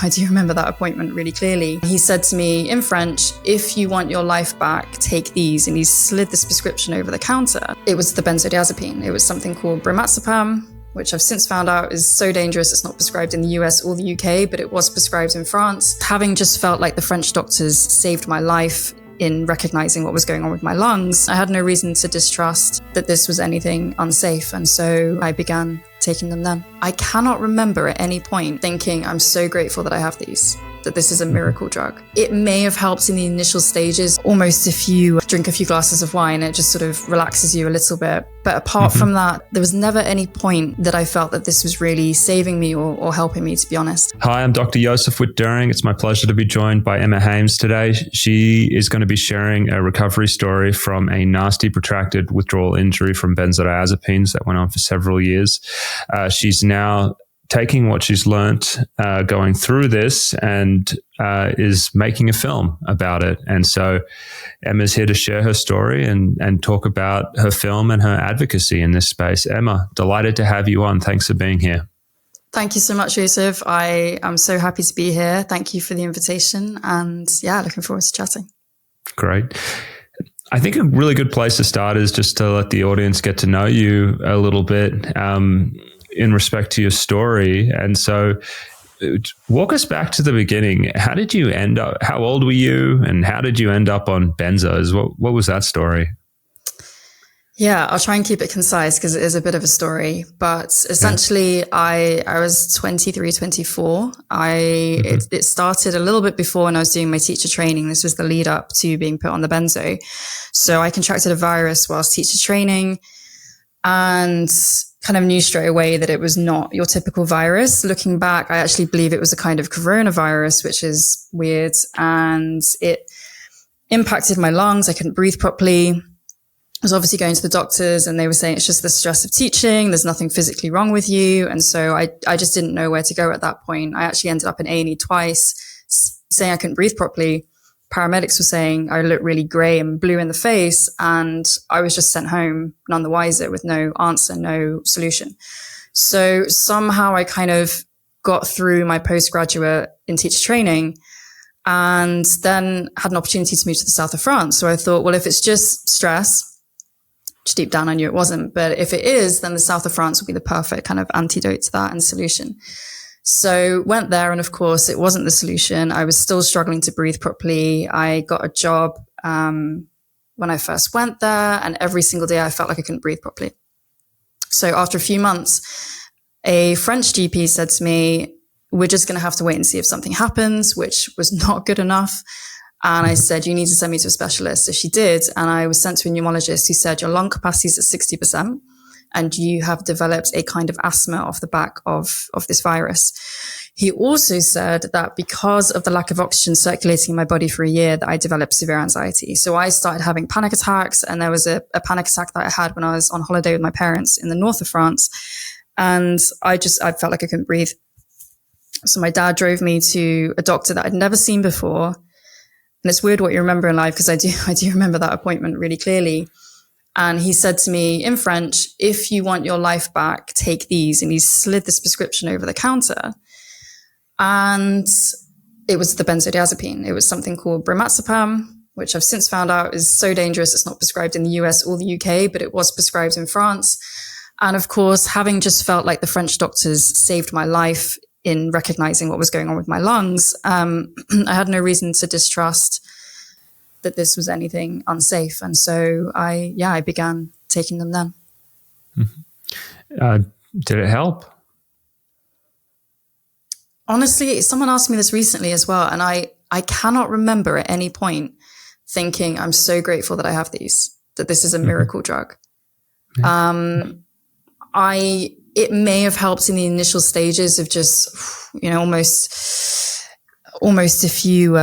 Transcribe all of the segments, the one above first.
I do remember that appointment really clearly. He said to me in French, "If you want your life back, take these." And he slid this prescription over the counter. It was the benzodiazepine. It was something called bromazepam, which I've since found out is so dangerous it's not prescribed in the US or the UK, but it was prescribed in France. Having just felt like the French doctors saved my life in recognizing what was going on with my lungs, I had no reason to distrust that this was anything unsafe, and so I began taking them then. I cannot remember at any point thinking, I'm so grateful that I have these, that this is a miracle drug. It may have helped in the initial stages, almost if you drink a few glasses of wine, it just sort of relaxes you a little bit. But apart from that, there was never any point that I felt that this was really saving me or helping me, to be honest. Hi, I'm Dr. Josef Witt-Doerring. It's my pleasure to be joined by Emma Hames today. She is going to be sharing a recovery story from a nasty protracted withdrawal injury from benzodiazepines that went on for several years. She's now taking what she's learnt going through this and is making a film about it. And so Emma's here to share her story and talk about her film and her advocacy in this space. Emma, delighted to have you on. Thanks for being here. Thank you so much, Josef. I am so happy to be here. Thank you for the invitation. And yeah, looking forward to chatting. Great. I think a really good place to start is just to let the audience get to know you a little bit in respect to your story. And so walk us back to the beginning. How did you end up, how old were you and how did you end up on benzos? What was that story? Yeah, I'll try and keep it concise because it is a bit of a story, but essentially I was 23, 24. It started a little bit before when I was doing my teacher training. This was the lead up to being put on the benzo. So I contracted a virus whilst teacher training and kind of knew straight away that it was not your typical virus. Looking back, I actually believe it was a kind of coronavirus, which is weird. And it impacted my lungs. I couldn't breathe properly. I was obviously going to the doctors and they were saying it's just the stress of teaching. There's nothing physically wrong with you. And so I just didn't know where to go at that point. I actually ended up in A&E twice saying I couldn't breathe properly. Paramedics were saying I looked really grey and blue in the face, and I was just sent home none the wiser with no answer, no solution. So somehow I kind of got through my postgraduate in teacher training and then had an opportunity to move to the south of France. So I thought, well, if it's just stress, which deep down I knew it wasn't, but if it is, then the south of France will be the perfect kind of antidote to that and solution. So went there, and of course it wasn't the solution. I was still struggling to breathe properly. I got a job when I first went there, and every single day I felt like I couldn't breathe properly. So after a few months, a French GP said to me, "We're just going to have to wait and see if something happens," which was not good enough. And I said, "You need to send me to a specialist." So she did, and I was sent to a pneumologist who said, "Your lung capacity is at 60%. And you have developed a kind of asthma off the back of this virus." He also said that because of the lack of oxygen circulating in my body for a year, that I developed severe anxiety. So I started having panic attacks, and there was a panic attack that I had when I was on holiday with my parents in the north of France. And I felt like I couldn't breathe. So my dad drove me to a doctor that I'd never seen before. And it's weird what you remember in life, because I do remember that appointment really clearly. And he said to me in French, "If you want your life back, take these." And he slid this prescription over the counter. And it was the benzodiazepine. It was something called bromazepam, which I've since found out is so dangerous it's not prescribed in the US or the UK, but it was prescribed in France. And of course, having just felt like the French doctors saved my life in recognizing what was going on with my lungs, I had no reason to distrust that this was anything unsafe. And so I began taking them then. Did it help? Honestly, someone asked me this recently as well. And I cannot remember at any point thinking, I'm so grateful that I have these, that this is a miracle drug. It may have helped in the initial stages of just, almost if you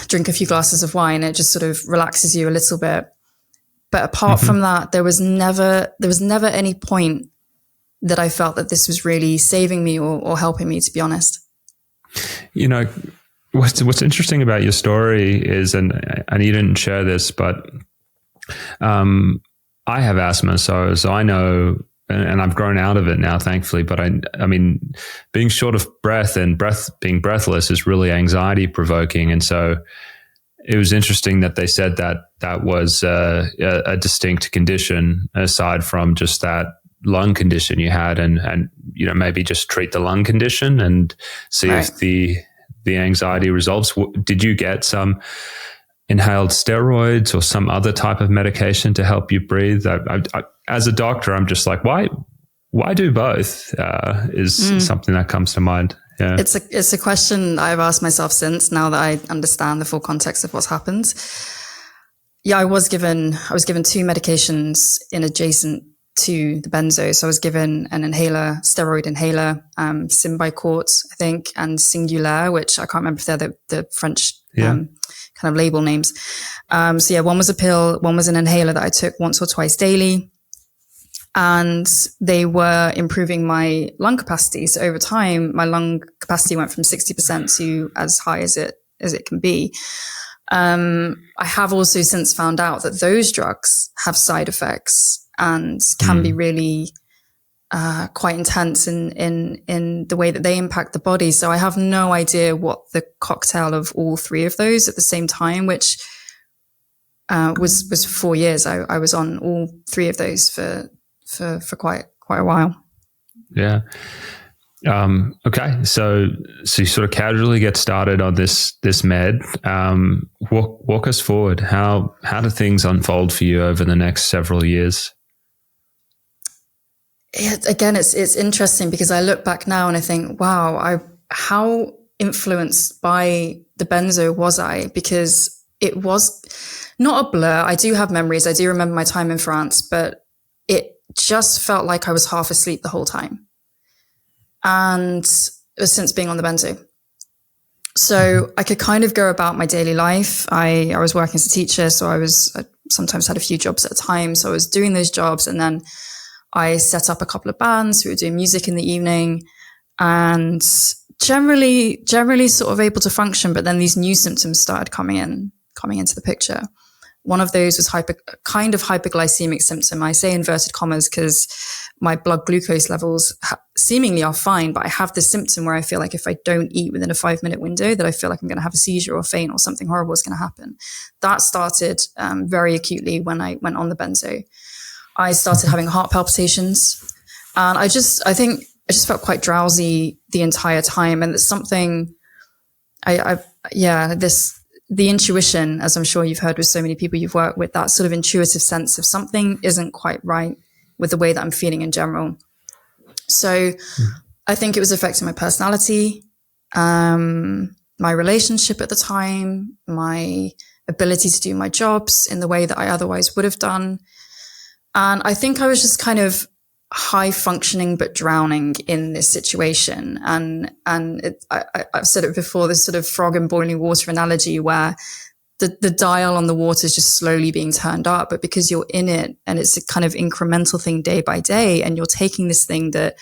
drink a few glasses of wine, it just sort of relaxes you a little bit. But apart from that, there was never any point that I felt that this was really saving me or helping me, to be honest. What's interesting about your story is, and you didn't share this, but I have asthma, so I know and I've grown out of it now, thankfully. But I mean, being short of breath and being breathless is really anxiety provoking. And so it was interesting that they said that was a distinct condition aside from just that lung condition you had, and maybe just treat the lung condition and see if the anxiety resolves. Did you get some inhaled steroids or some other type of medication to help you breathe? I, as a doctor, I'm just like, why do both? Is something that comes to mind. Yeah. It's a question I've asked myself since, now that I understand the full context of what's happened. Yeah, I was given 2 medications in adjacent to the benzo. So I was given an inhaler, steroid inhaler, Symbicort, I think, and Singulair, which I can't remember if they're the French kind of label names. So yeah, one was a pill, one was an inhaler that I took once or twice daily. And they were improving my lung capacity. So over time, my lung capacity went from 60% to as high as it can be. I have also since found out that those drugs have side effects and can be really quite intense in the way that they impact the body. So I have no idea what the cocktail of all 3 of those at the same time, which was 4 years. I was on all 3 of those for quite a while. Yeah. Okay. So you sort of casually get started on this med. Walk us forward. How do things unfold for you over the next several years? Again, it's interesting because I look back now and I think, wow, how influenced by the benzo was I? Because it was not a blur. I do have memories. I do remember my time in France, but it just felt like I was half asleep the whole time. And it was since being on the benzo. So I could kind of go about my daily life. I was working as a teacher, so I sometimes had a few jobs at a time. So I was doing those jobs, and then I set up a couple of bands. We were doing music in the evening, and generally sort of able to function. But then these new symptoms started coming into the picture. One of those was kind of hyperglycemic symptom. I say inverted commas because my blood glucose levels seemingly are fine, but I have this symptom where I feel like if I don't eat within a 5-minute window, that I feel like I'm going to have a seizure or faint or something horrible is going to happen. That started very acutely when I went on the benzo. I started having heart palpitations, and I just felt quite drowsy the entire time. And it's something the intuition, as I'm sure you've heard with so many people you've worked with, that sort of intuitive sense of something isn't quite right with the way that I'm feeling in general. So I think it was affecting my personality, my relationship at the time, my ability to do my jobs in the way that I otherwise would have done. And I think I was just kind of high functioning, but drowning in this situation. And I've said it before, this sort of frog in boiling water analogy where the dial on the water is just slowly being turned up, but because you're in it and it's a kind of incremental thing day by day, and you're taking this thing that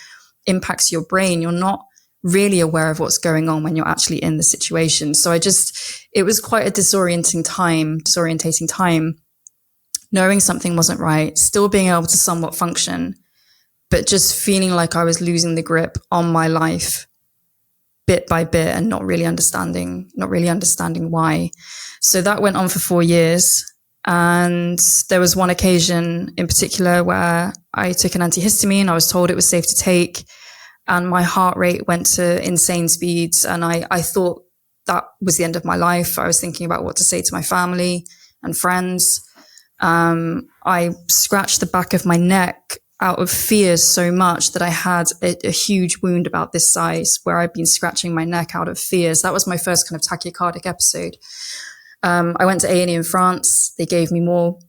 impacts your brain, you're not really aware of what's going on when you're actually in the situation. So it was quite a disorientating time, knowing something wasn't right, still being able to somewhat function, but just feeling like I was losing the grip on my life bit by bit and not really understanding why. So that went on for 4 years. And there was one occasion in particular where I took an antihistamine. I was told it was safe to take, and my heart rate went to insane speeds. And I thought that was the end of my life. I was thinking about what to say to my family and friends. I scratched the back of my neck out of fear so much that I had a huge wound about this size where I'd been scratching my neck out of fears. That was my first kind of tachycardic episode. I went to A&E in France. They gave me more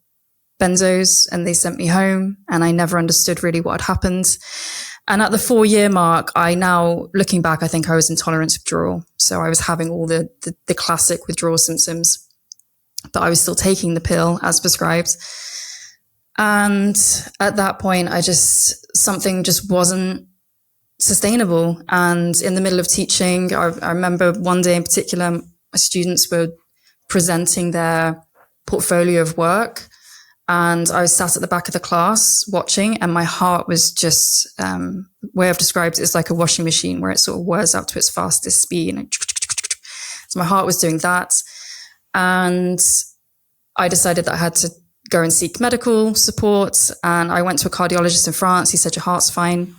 benzos and they sent me home, and I never understood really what had happened. And at the 4-year mark, looking back, I think I was in tolerance withdrawal. So I was having all the classic withdrawal symptoms, but I was still taking the pill as prescribed. And at that point, something just wasn't sustainable. And in the middle of teaching, I remember one day in particular, my students were presenting their portfolio of work. And I was sat at the back of the class watching, and my heart was just, the way I've described it is like a washing machine where it sort of whirs up to its fastest speed. And so my heart was doing that. And I decided that I had to go and seek medical support. And I went to a cardiologist in France. He said, your heart's fine.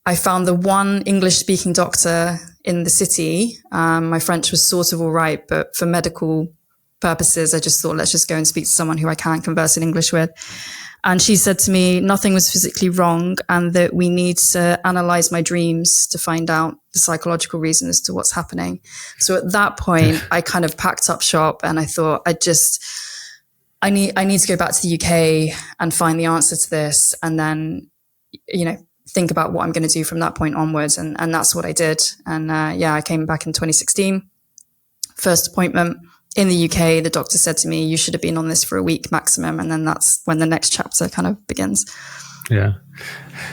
I found the one English speaking doctor in the city. My French was sort of all right, but for medical purposes, I just thought, let's just go and speak to someone who I can converse in English with. And she said to me, nothing was physically wrong, and that we need to analyze my dreams to find out the psychological reason as to what's happening. So at that point, I kind of packed up shop, and I thought, I need to go back to the UK and find the answer to this, and then, think about what I'm going to do from that point onwards. And that's what I did. And I came back in 2016, first appointment. In the UK, the doctor said to me, you should have been on this for a week maximum. And then that's when the next chapter kind of begins. Yeah,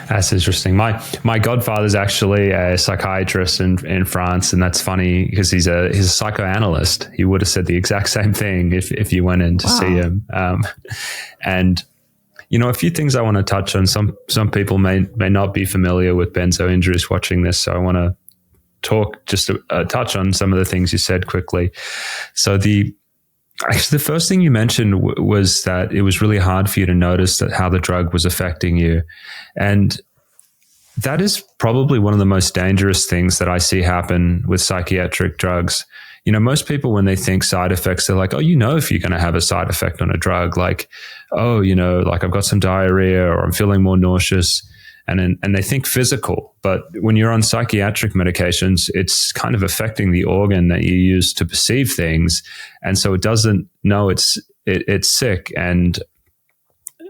that's interesting. My godfather's actually a psychiatrist in France. And that's funny because he's a psychoanalyst. He would have said the exact same thing if you went in to see him. And, a few things I want to touch on. Some people may not be familiar with benzo injuries watching this. So I want to talk just a touch on some of the things you said quickly. So the first thing you mentioned was that it was really hard for you to notice that how the drug was affecting you. And that is probably one of the most dangerous things that I see happen with psychiatric drugs. Most people, when they think side effects, they're like, if you're going to have a side effect on a drug, like, like I've got some diarrhea or I'm feeling more nauseous. And they think physical, but when you're on psychiatric medications, it's kind of affecting the organ that you use to perceive things, and so it doesn't know it's sick. And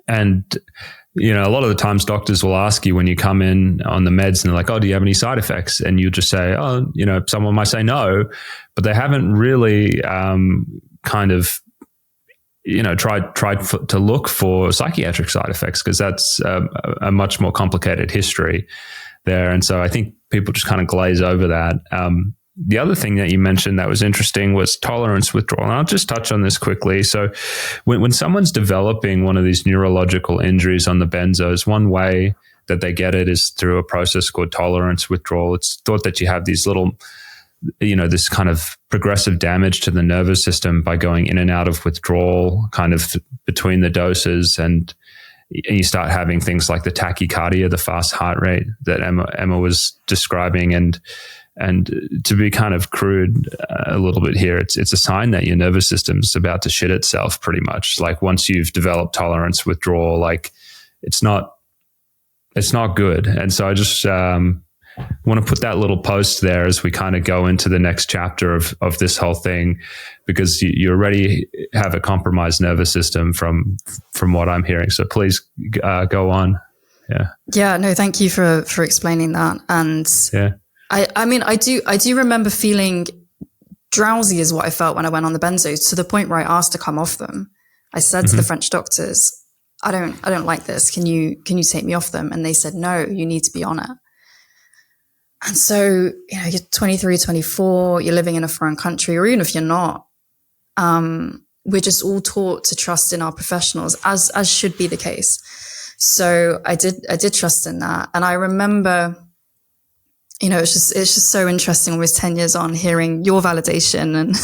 a lot of the times doctors will ask you when you come in on the meds, and they're like, "Oh, do you have any side effects?" And you just say, "Oh, someone might say no," but they haven't really tried to look for psychiatric side effects, because that's a much more complicated history there. And so I think people just kind of glaze over that. The other thing that you mentioned that was interesting was tolerance withdrawal. And I'll just touch on this quickly. So when someone's developing one of these neurological injuries on the benzos, one way that they get it is through a process called tolerance withdrawal. It's thought that you have these little this kind of progressive damage to the nervous system by going in and out of withdrawal kind of between the doses. And you start having things like the tachycardia, the fast heart rate that Emma was describing. And to be kind of crude a little bit here, it's a sign that your nervous system's about to shit itself pretty much. Like once you've developed tolerance withdrawal, like it's not good. And so I just, want to put that little post there as we kind of go into the next chapter of this whole thing, because you already have a compromised nervous system from what I'm hearing. So please go on. Yeah. No, thank you for explaining that. And I do remember feeling drowsy is what I felt when I went on the benzos, to the point where I asked to come off them. I said to the French doctors, I don't like this. Can you take me off them? And they said, no, you need to be on it. And so, you're 23, 24, you're living in a foreign country, or even if you're not, we're just all taught to trust in our professionals, as should be the case. So I did trust in that. And I remember, it's just so interesting almost 10 years on, hearing your validation and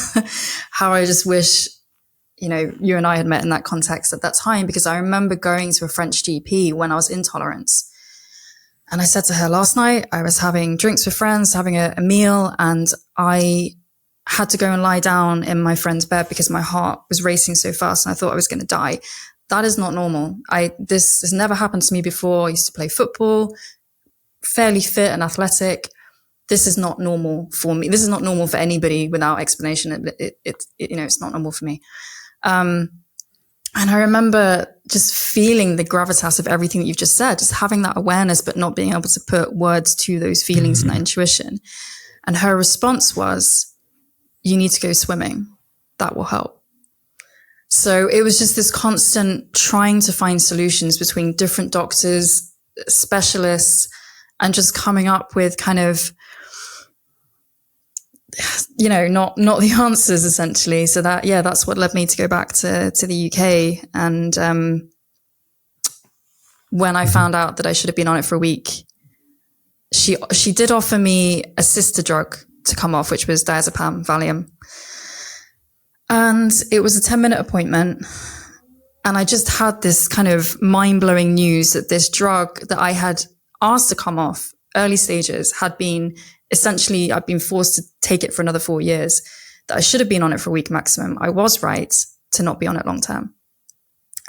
how I just wish, you and I had met in that context at that time, because I remember going to a French GP when I was intolerant. And I said to her, last night I was having drinks with friends, having a meal, and I had to go and lie down in my friend's bed because my heart was racing so fast and I thought I was going to die. That is not normal. This has never happened to me before. I used to play football, fairly fit and athletic. This is not normal for me. This is not normal for anybody without explanation. It's not normal for me. And I remember just feeling the gravitas of everything that you've just said, just having that awareness, but not being able to put words to those feelings and that intuition. And her response was, you need to go swimming. That will help. So it was just this constant trying to find solutions between different doctors, specialists, and just coming up with kind of not the answers essentially. So that's what led me to go back to the UK. And when I found out that I should have been on it for a week, she did offer me a sister drug to come off, which was diazepam, Valium. And it was a 10-minute appointment. And I just had this kind of mind-blowing news that this drug that I had asked to come off early stages had been essentially, I'd been forced to take it for another 4 years, that I should have been on it for a week maximum. I was right to not be on it long term.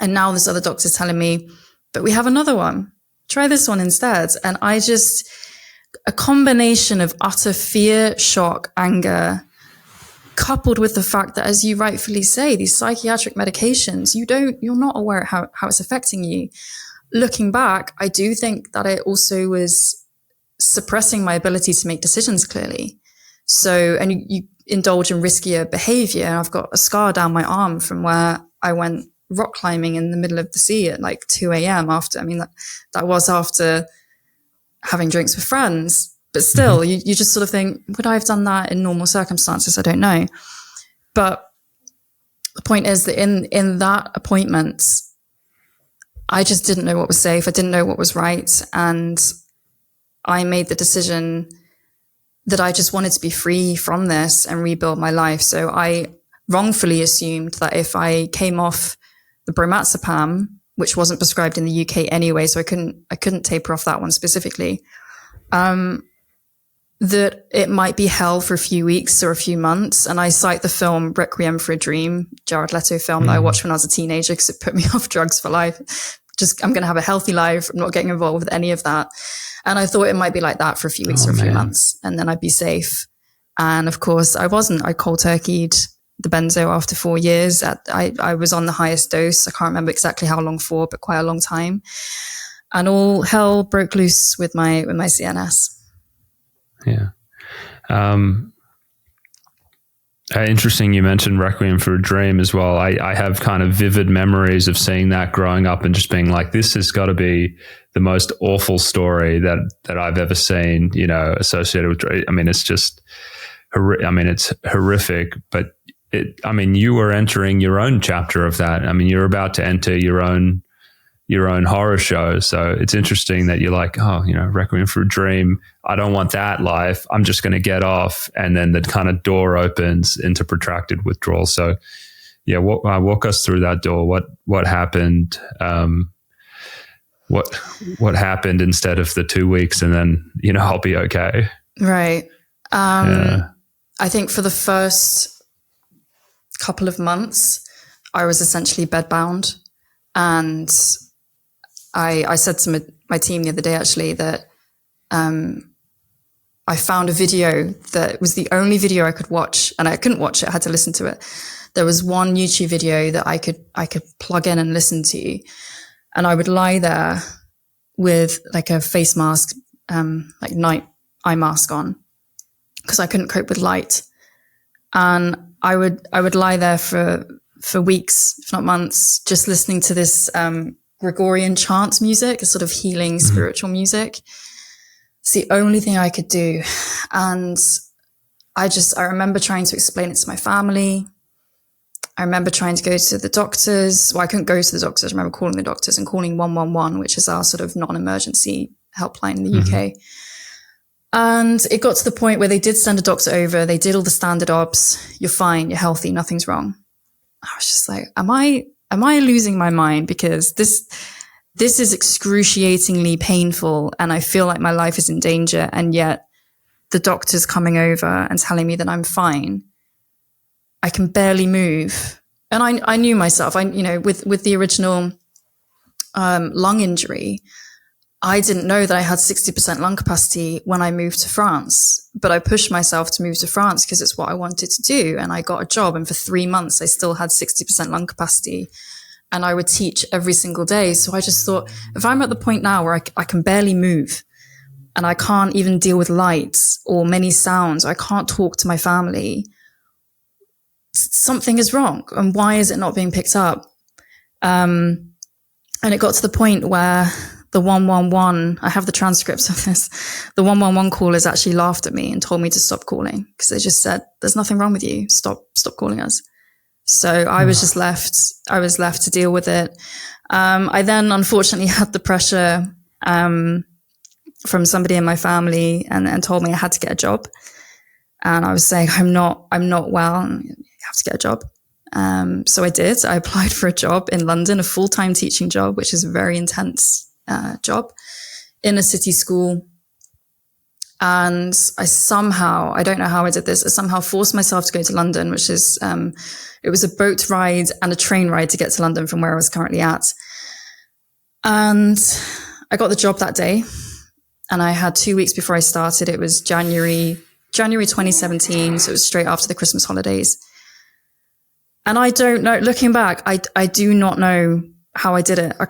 And now this other doctor's telling me, but we have another one. Try this one instead. And a combination of utter fear, shock, anger, coupled with the fact that, as you rightfully say, these psychiatric medications, you're not aware of how it's affecting you. Looking back, I do think that it also was suppressing my ability to make decisions clearly. So, and you indulge in riskier behavior. I've got a scar down my arm from where I went rock climbing in the middle of the sea at like 2 a.m. that was after having drinks with friends. But still, you just sort of think, would I have done that in normal circumstances? I don't know. But the point is that in that appointment, I just didn't know what was safe. I didn't know what was right. And I made the decision that I just wanted to be free from this and rebuild my life. So I wrongfully assumed that if I came off the bromazepam, which wasn't prescribed in the UK anyway, so I couldn't taper off that one specifically, that it might be hell for a few weeks or a few months. And I cite the film Requiem for a Dream, Jared Leto film that I watched when I was a teenager because it put me off drugs for life. I'm going to have a healthy life. I'm not getting involved with any of that. And I thought it might be like that for a few weeks or a few months, and then I'd be safe. And of course I wasn't. I cold turkeyed the benzo after 4 years. I was on the highest dose. I can't remember exactly how long for, but quite a long time. And all hell broke loose with my CNS. Yeah. Interesting. You mentioned Requiem for a Dream as well. I have kind of vivid memories of seeing that growing up and just being like, this has got to be the most awful story that I've ever seen, associated with, it's just, it's horrific, but you were entering your own chapter of that. You're about to enter your own horror show. So it's interesting that you're like, Requiem for a Dream. I don't want that life. I'm just going to get off. And then the kind of door opens into protracted withdrawal. So yeah, walk us through that door. What happened? What happened instead of the 2 weeks and then, I'll be okay. Right. I think for the first couple of months, I was essentially bedbound. And I said to my team the other day, actually, that I found a video that was the only video I could watch, and I couldn't watch it. I had to listen to it. There was one YouTube video that I could plug in and listen to, and I would lie there with like a face mask, like night eye mask on, because I couldn't cope with light. And I would lie there for weeks, if not months, just listening to this Gregorian chant music, a sort of healing spiritual music. It's the only thing I could do. And I remember trying to explain it to my family. I remember trying to go to the doctors. Well, I couldn't go to the doctors. I remember calling the doctors and calling 111, which is our sort of non-emergency helpline in the UK. And it got to the point where they did send a doctor over. They did all the standard obs. You're fine. You're healthy. Nothing's wrong. I was just like, am I losing my mind? Because this is excruciatingly painful and I feel like my life is in danger. And yet the doctor's coming over and telling me that I'm fine. I can barely move. And I knew myself, with the original lung injury, I didn't know that I had 60% lung capacity when I moved to France, but I pushed myself to move to France because it's what I wanted to do. And I got a job, and for 3 months, I still had 60% lung capacity, and I would teach every single day. So I just thought, if I'm at the point now where I can barely move and I can't even deal with lights or many sounds, I can't talk to my family, something is wrong. And why is it not being picked up? And it got to the point where the 111, I have the transcripts of this. The 111 callers actually laughed at me and told me to stop calling because they just said, there's nothing wrong with you. Stop calling us. So I was just left to deal with it. I then unfortunately had the pressure, from somebody in my family and told me I had to get a job. And I was saying, I'm not well, and you have to get a job. So I did. I applied for a job in London, a full-time teaching job, which is a very intense job in a city school. And I don't know how I did this. I somehow forced myself to go to London, which is, it was a boat ride and a train ride to get to London from where I was currently at. And I got the job that day. And I had 2 weeks before I started. It was January 2017. So it was straight after the Christmas holidays. And I don't know, looking back, I do not know how I did it. I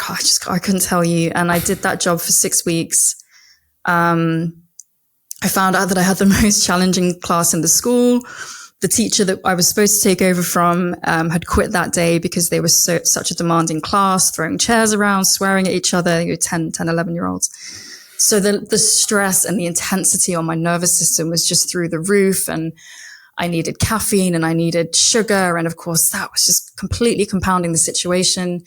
couldn't tell you. And I did that job for 6 weeks. I found out that I had the most challenging class in the school. The teacher that I was supposed to take over from had quit that day because they were such a demanding class, throwing chairs around, swearing at each other, 10, 11-year-olds. So the stress and the intensity on my nervous system was just through the roof, and I needed caffeine and I needed sugar. And of course, that was just completely compounding the situation.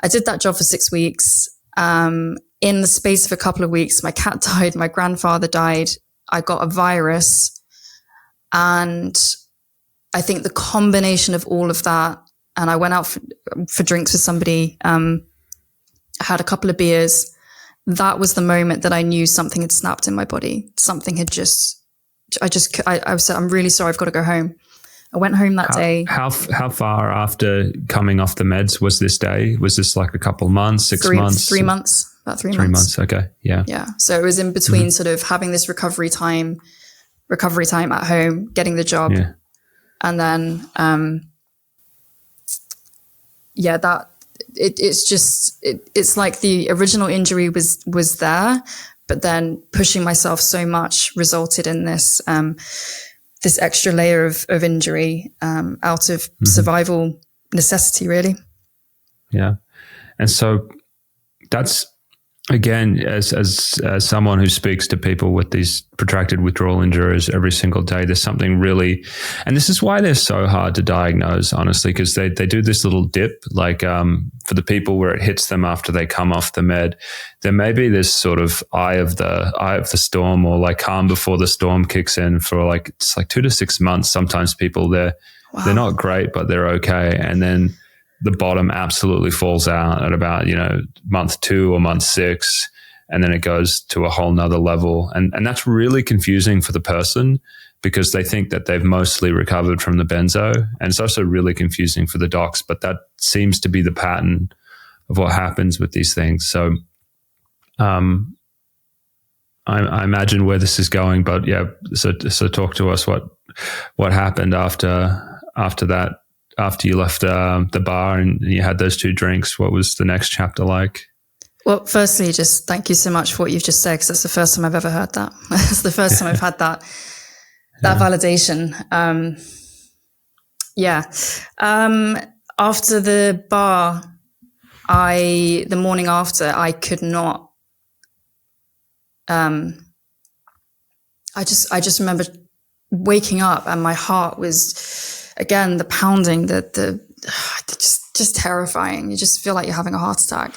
I did that job for 6 weeks. In the space of a couple of weeks, my cat died, my grandfather died, I got a virus. And I think the combination of all of that, and I went out for drinks with somebody, I had a couple of beers. That was the moment that I knew something had snapped in my body. Something had I said, I'm really sorry, I've got to go home. I went home that day. How far after coming off the meds was this day? Was this like a couple of months, 6 months? 3 months, about 3 months. 3 months, okay, yeah. Yeah, so it was in between sort of having this recovery time at home, getting the job. Yeah. And then, it's like the original injury was there, but then pushing myself so much resulted in this, this extra layer of injury, out of survival necessity, really. Yeah. And so that's, again, as someone who speaks to people with these protracted withdrawal injuries every single day, there's something really, and this is why they're so hard to diagnose, honestly, because they do this little dip, like for the people where it hits them after they come off the med, there may be this sort of eye of the storm, or like calm before the storm kicks in for it's 2 to 6 months. Sometimes people they're not great, but they're okay, and then the bottom absolutely falls out at about, month 2 or month 6. And then it goes to a whole nother level. And that's really confusing for the person because they think that they've mostly recovered from the benzo. And it's also really confusing for the docs, but that seems to be the pattern of what happens with these things. So, I imagine where this is going, but yeah. So talk to us what happened after that. After you left the bar and you had those 2 drinks, what was the next chapter like? Well, firstly, just thank you so much for what you've just said, because that's the first time I've ever heard that. It's the first time I've had that validation. After the bar, the morning after, I could not. I just remember waking up and my heart was, again, the pounding, just terrifying. You just feel like you're having a heart attack.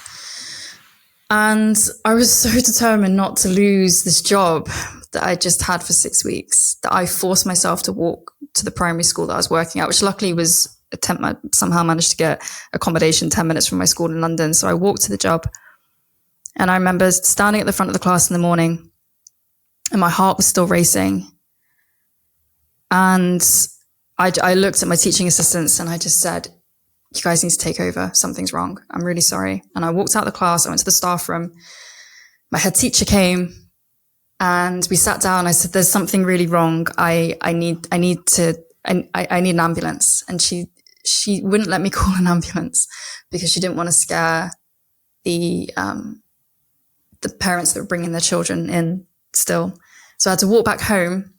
And I was so determined not to lose this job that I just had for 6 weeks, that I forced myself to walk to the primary school that I was working at, which luckily was I somehow managed to get accommodation 10 minutes from my school in London. So I walked to the job. And I remember standing at the front of the class in the morning and my heart was still racing. And I looked at my teaching assistants and I just said, you guys need to take over. Something's wrong. I'm really sorry. And I walked out of the class. I went to the staff room. My head teacher came and we sat down. I said, there's something really wrong. I need an ambulance. And she wouldn't let me call an ambulance because she didn't want to scare the parents that were bringing their children in still. So I had to walk back home.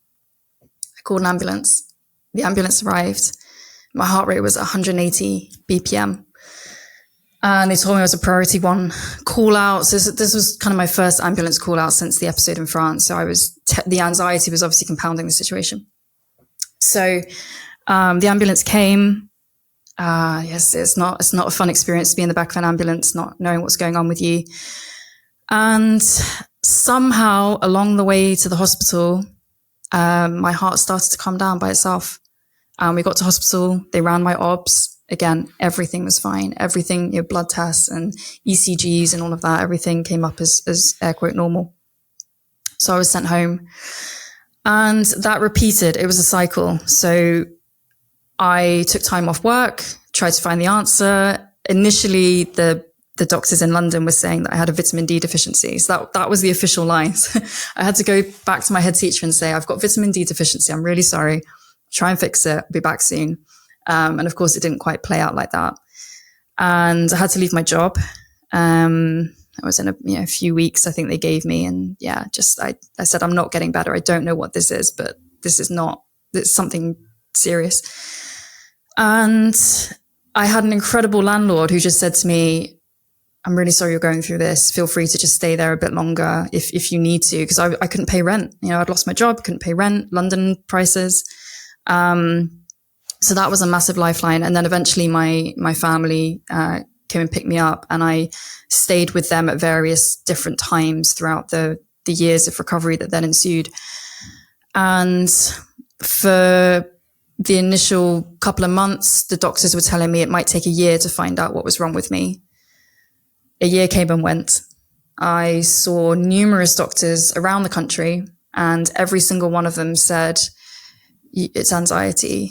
I called an ambulance. The ambulance arrived. My heart rate was 180 BPM. And they told me it was a priority 1 call out. So this was kind of my first ambulance call out since the episode in France. So the anxiety was obviously compounding the situation. So the ambulance came. Yes, it's not a fun experience to be in the back of an ambulance, not knowing what's going on with you. And somehow along the way to the hospital, my heart started to calm down by itself. We got to hospital. They ran my obs. Again, everything was fine. Everything, your blood tests and ECGs and all of that, everything came up as air quote normal. So I was sent home, and that repeated. It was a cycle. So I took time off work, tried to find the answer. Initially, the doctors in London were saying that I had a vitamin D deficiency. So that was the official lines. I had to go back to my head teacher and say, I've got vitamin D deficiency. I'm really sorry. Try and fix it. I'll be back soon. And of course, it didn't quite play out like that. And I had to leave my job. I was in a few weeks, I think they gave me. And yeah, I said, I'm not getting better. I don't know what this is, but it's something serious. And I had an incredible landlord who just said to me, I'm really sorry you're going through this. Feel free to just stay there a bit longer if you need to. Because I couldn't pay rent. I'd lost my job, couldn't pay rent, London prices. So that was a massive lifeline. And then eventually my family came and picked me up, and I stayed with them at various different times throughout the years of recovery that then ensued. And for the initial couple of months, the doctors were telling me it might take a year to find out what was wrong with me. A year came and went. I saw numerous doctors around the country, and every single one of them said, it's anxiety.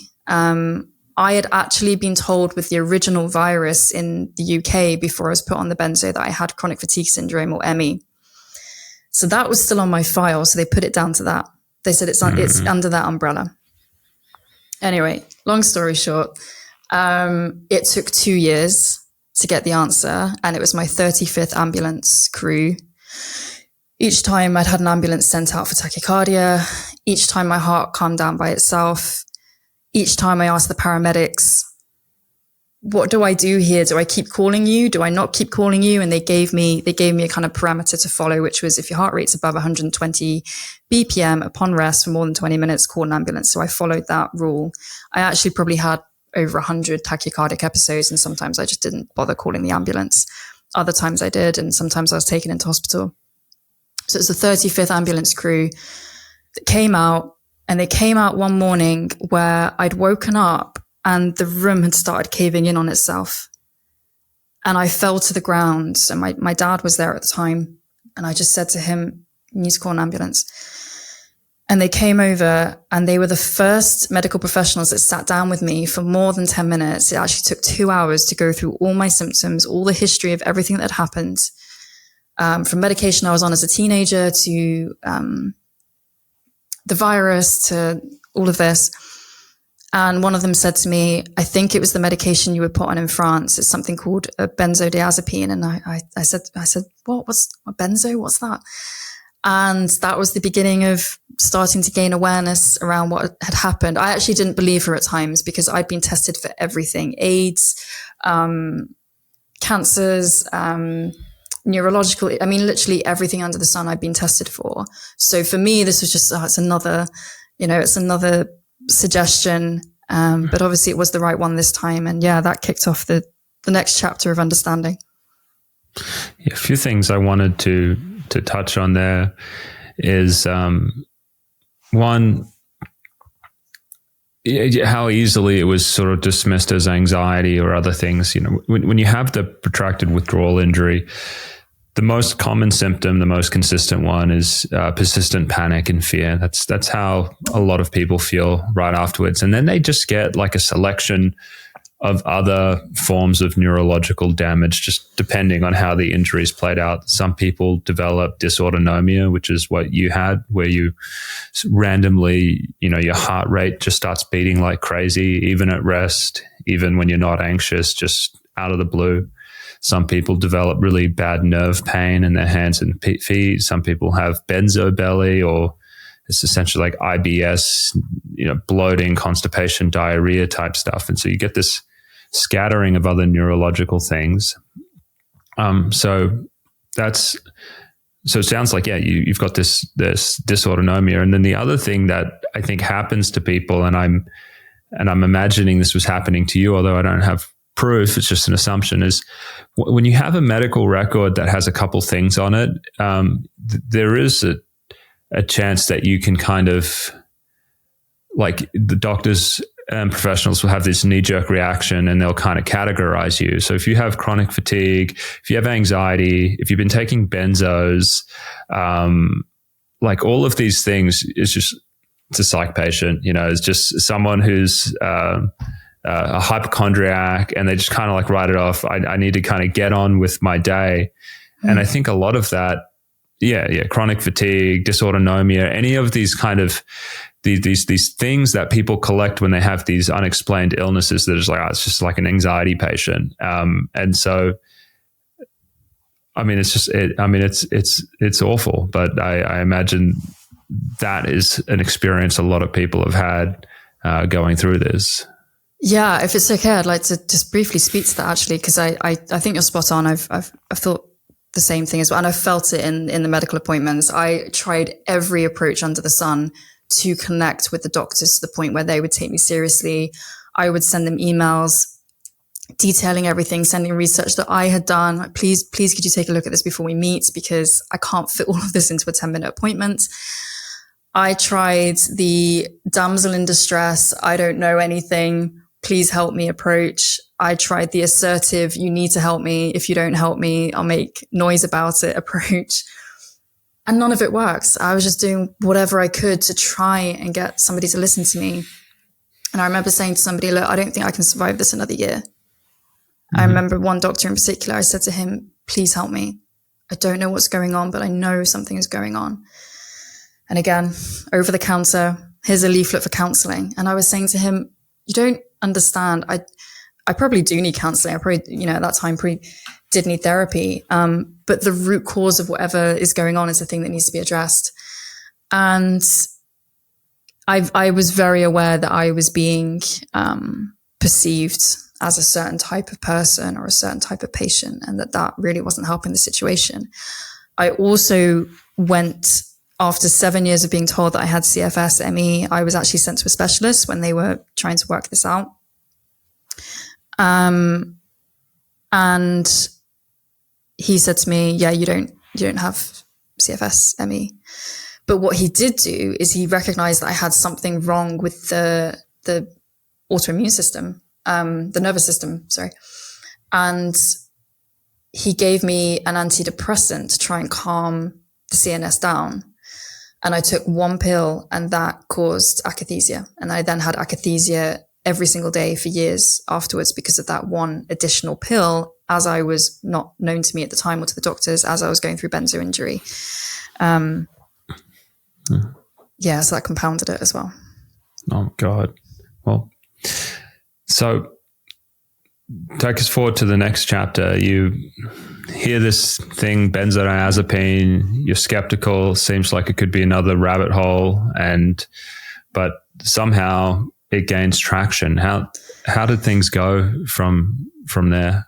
I had actually been told with the original virus in the UK before I was put on the benzo that I had chronic fatigue syndrome, or ME. So that was still on my file. So they put it down to that. They said it's under that umbrella. Anyway, long story short, it took 2 years to get the answer, and it was my 35th ambulance crew. Each time I'd had an ambulance sent out for tachycardia. Each time my heart calmed down by itself. Each time I asked the paramedics, what do I do here? Do I keep calling you? Do I not keep calling you? And they gave me a kind of parameter to follow, which was if your heart rate's above 120 BPM upon rest for more than 20 minutes, call an ambulance. So I followed that rule. I actually probably had over 100 tachycardic episodes, and sometimes I just didn't bother calling the ambulance. Other times I did, and sometimes I was taken into hospital. So it's the 35th ambulance crew that came out, and they came out one morning where I'd woken up and the room had started caving in on itself. And I fell to the ground. And my dad was there at the time. And I just said to him, you need to call an ambulance. And they came over, and they were the first medical professionals that sat down with me for more than 10 minutes. It actually took 2 hours to go through all my symptoms, all the history of everything that had happened, from medication I was on as a teenager to the virus to all of this. And one of them said to me, I think it was the medication you were put on in France. It's something called a benzodiazepine. And I said, what's a benzo? What's that? And that was the beginning of starting to gain awareness around what had happened. I actually didn't believe her at times because I'd been tested for everything: AIDS, cancers, neurological. I mean, literally everything under the sun I'd been tested for. So for me, this was just, it's another suggestion. But obviously it was the right one this time. And yeah, that kicked off the next chapter of understanding. Yeah, a few things I wanted to touch on there is, one, how easily it was sort of dismissed as anxiety or other things. When you have the protracted withdrawal injury, the most common symptom, the most consistent one is persistent panic and fear. That's how a lot of people feel right afterwards. And then they just get like a selection of other forms of neurological damage, just depending on how the injuries played out. Some people develop dysautonomia, which is what you had, where you randomly, your heart rate just starts beating like crazy, even at rest, even when you're not anxious, just out of the blue. Some people develop really bad nerve pain in their hands and feet. Some people have benzo belly, or it's essentially like IBS, bloating, constipation, diarrhea type stuff. And so you get this scattering of other neurological things. So that's, so it sounds like, yeah, you've got this dysautonomia. And then the other thing that I think happens to people, and I'm imagining this was happening to you, although I don't have proof, it's just an assumption, is when you have a medical record that has a couple things on it, there is a chance that you can kind of, like, the doctors and professionals will have this knee-jerk reaction and they'll kind of categorize you. So if you have chronic fatigue, if you have anxiety, if you've been taking benzos, like all of these things, it's a psych patient, it's just someone who's a hypochondriac, and they just kind of like write it off. I need to kind of get on with my day. And I think a lot of that, chronic fatigue, dysautonomia, any of these kind of these things that people collect when they have these unexplained illnesses that is like, it's just like an anxiety patient. And so, I mean, it's awful, but I imagine that is an experience a lot of people have had going through this. Yeah, if it's okay, I'd like to just briefly speak to that, actually, because I think you're spot on. I've thought the same thing as well, and I've felt it in the medical appointments. I tried every approach under the sun to connect with the doctors to the point where they would take me seriously. I would send them emails detailing everything, sending research that I had done. Like, please, could you take a look at this before we meet? Because I can't fit all of this into a 10-minute appointment. I tried the damsel in distress, I don't know anything, please help me approach. I tried the assertive, you need to help me. If you don't help me, I'll make noise about it approach. And none of it works. I was just doing whatever I could to try and get somebody to listen to me. And I remember saying to somebody, look, I don't think I can survive this another year. Mm-hmm. I remember one doctor in particular, I said to him, please help me. I don't know what's going on, but I know something is going on. And again, over the counter, here's a leaflet for counseling. And I was saying to him, you don't understand. I probably do need counseling. I probably, at that time, did need therapy. But the root cause of whatever is going on is the thing that needs to be addressed. And I was very aware that I was being perceived as a certain type of person or a certain type of patient, and that really wasn't helping the situation. I also went, after 7 years of being told that I had CFS ME, I was actually sent to a specialist when they were trying to work this out. And he said to me, yeah, you don't have CFS ME. But what he did do is he recognized that I had something wrong with the autoimmune system, the nervous system, sorry. And he gave me an antidepressant to try and calm the CNS down. And I took one pill and that caused akathisia. And I then had akathisia every single day for years afterwards because of that one additional pill, as I was not known to me at the time or to the doctors, as I was going through benzo injury. Yeah, so that compounded it as well. Oh, God. Well, so take us forward to the next chapter. You hear this thing, benzodiazepine, you're skeptical, seems like it could be another rabbit hole, but somehow it gains traction. How did things go from there?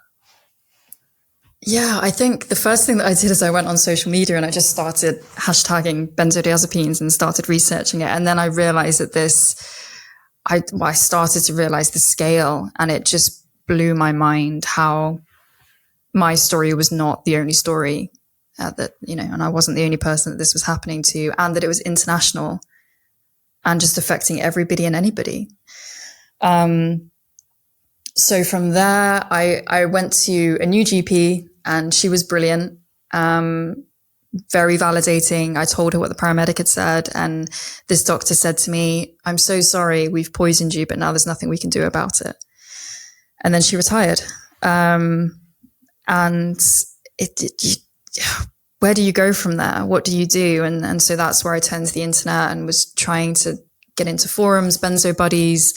Yeah, I think the first thing that I did is I went on social media and I just started hashtagging benzodiazepines and started researching it. And then I realized that I started to realize the scale, and it just blew my mind how my story was not the only story and I wasn't the only person that this was happening to, and that it was international and just affecting everybody and anybody. So from there, I went to a new GP, and she was brilliant, very validating. I told her what the paramedic had said, and this doctor said to me, I'm so sorry, we've poisoned you, but now there's nothing we can do about it. And then she retired. And where do you go from there? What do you do? And so that's where I turned to the internet and was trying to get into forums, benzo buddies,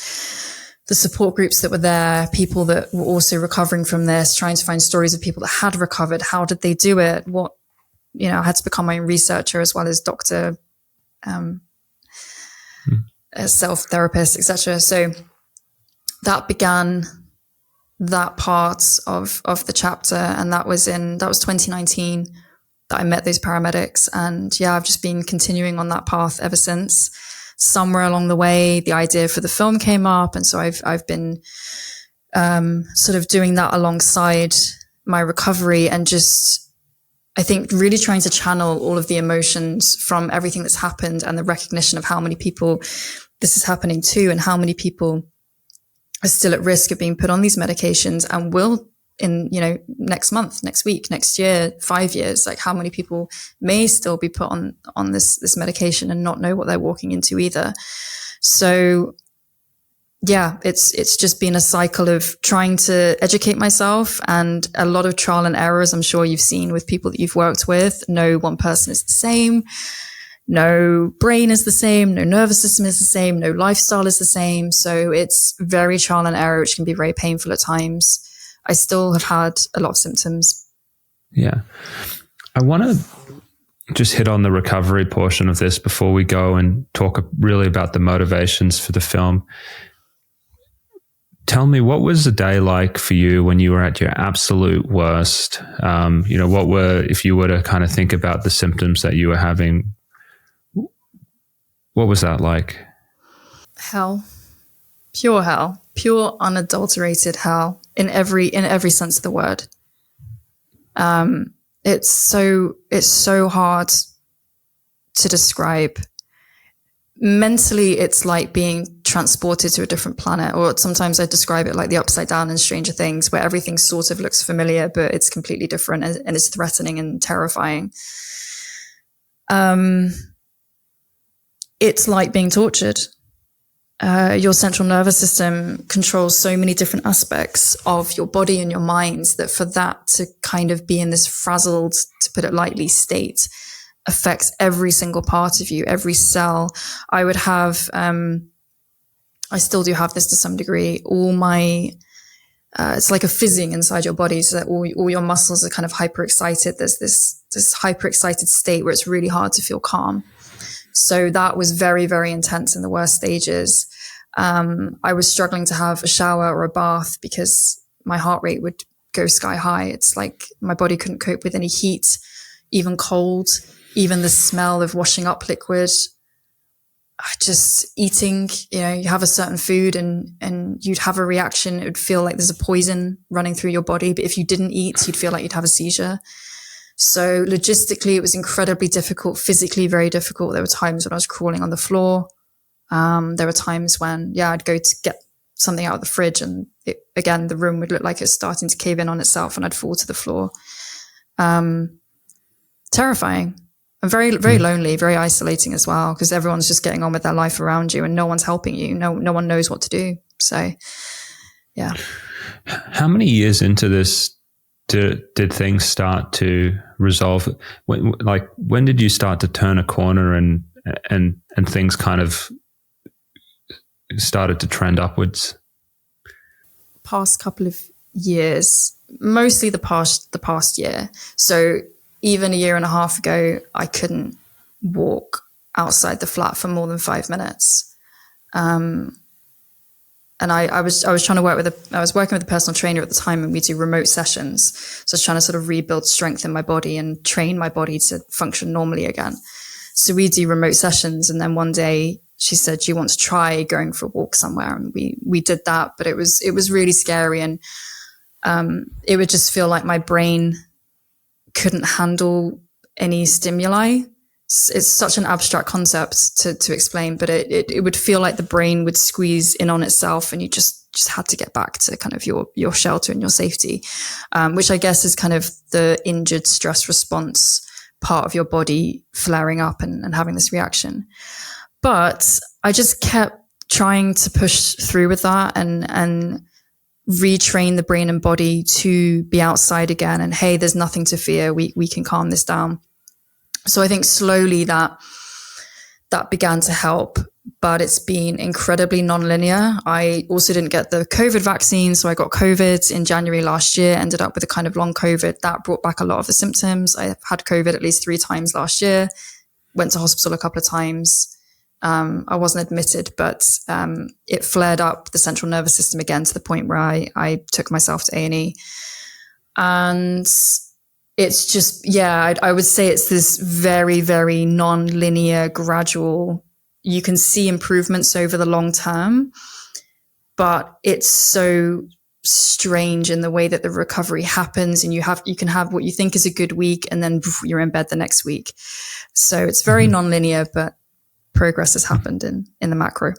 the support groups that were there, people that were also recovering from this, trying to find stories of people that had recovered. How did they do it? I had to become my own researcher as well as doctor, self-therapist, etc. So that began that part of the chapter. And that was 2019 that I met those paramedics. And yeah, I've just been continuing on that path ever since. Somewhere along the way, the idea for the film came up. And so I've been sort of doing that alongside my recovery, and just, I think, really trying to channel all of the emotions from everything that's happened, and the recognition of how many people this is happening to, and how many people are still at risk of being put on these medications and will in, next month, next week, next year, 5 years, like how many people may still be put on this medication and not know what they're walking into either. So yeah, it's just been a cycle of trying to educate myself, and a lot of trial and errors. I'm sure you've seen with people that you've worked with. No one person is the same. No brain is the same. No nervous system is the same. No lifestyle is the same. So it's very trial and error, which can be very painful at times. I still have had a lot of symptoms. Yeah. I want to just hit on the recovery portion of this before we go and talk really about the motivations for the film. Tell me, what was the day like for you when you were at your absolute worst? If you were to kind of think about the symptoms that you were having, what was that like? Hell, pure unadulterated hell in every sense of the word. It's so hard to describe. Mentally, it's like being transported to a different planet, or sometimes I describe it like the upside down in Stranger Things, where everything sort of looks familiar, but it's completely different, and it's threatening and terrifying. It's like being tortured. Your central nervous system controls so many different aspects of your body and your mind, that for that to kind of be in this frazzled, to put it lightly, state affects every single part of you, every cell. I would have, I still do have this to some degree, all my, it's like a fizzing inside your body, so that all your muscles are kind of hyperexcited. There's this hyperexcited state where it's really hard to feel calm. So that was very, very intense in the worst stages. I was struggling to have a shower or a bath because my heart rate would go sky high. It's like my body couldn't cope with any heat, even cold, even the smell of washing up liquid. Just eating, you have a certain food and you'd have a reaction. It would feel like there's a poison running through your body. But if you didn't eat, you'd feel like you'd have a seizure. So logistically, it was incredibly difficult, physically very difficult. There were times when I was crawling on the floor. There were times when, I'd go to get something out of the fridge, and the room would look like it's starting to cave in on itself, and I'd fall to the floor. Terrifying. And very, very lonely, very isolating as well, because everyone's just getting on with their life around you and no one's helping you. No one knows what to do. So, yeah. How many years into this did things start to resolve? When did you start to turn a corner and things kind of started to trend upwards? Past couple of years, mostly the past year. So even a year and a half ago, I couldn't walk outside the flat for more than 5 minutes. And I was trying to I was working with a personal trainer at the time, and we do remote sessions. So I was trying to sort of rebuild strength in my body and train my body to function normally again. So we do remote sessions. And then one day she said, "Do you want to try going for a walk somewhere?" And we did that, but it was really scary. And, it would just feel like my brain couldn't handle any stimuli. It's such an abstract concept to explain, but it would feel like the brain would squeeze in on itself, and you just had to get back to kind of your shelter and your safety, which I guess is kind of the injured stress response part of your body flaring up and having this reaction. But I just kept trying to push through with that and retrain the brain and body to be outside again. And hey, there's nothing to fear. We can calm this down. So I think slowly that began to help, but it's been incredibly nonlinear. I also didn't get the COVID vaccine. So I got COVID in January last year, ended up with a kind of long COVID that brought back a lot of the symptoms. I had COVID at least 3 times last year, went to hospital a couple of times. I wasn't admitted, but it flared up the central nervous system again to the point where I took myself to A&E. And it's just, I would say it's this very, very non-linear, gradual. You can see improvements over the long term, but it's so strange in the way that the recovery happens, and you can have what you think is a good week, and then you're in bed the next week. So it's very non-linear, but progress has happened in the macro.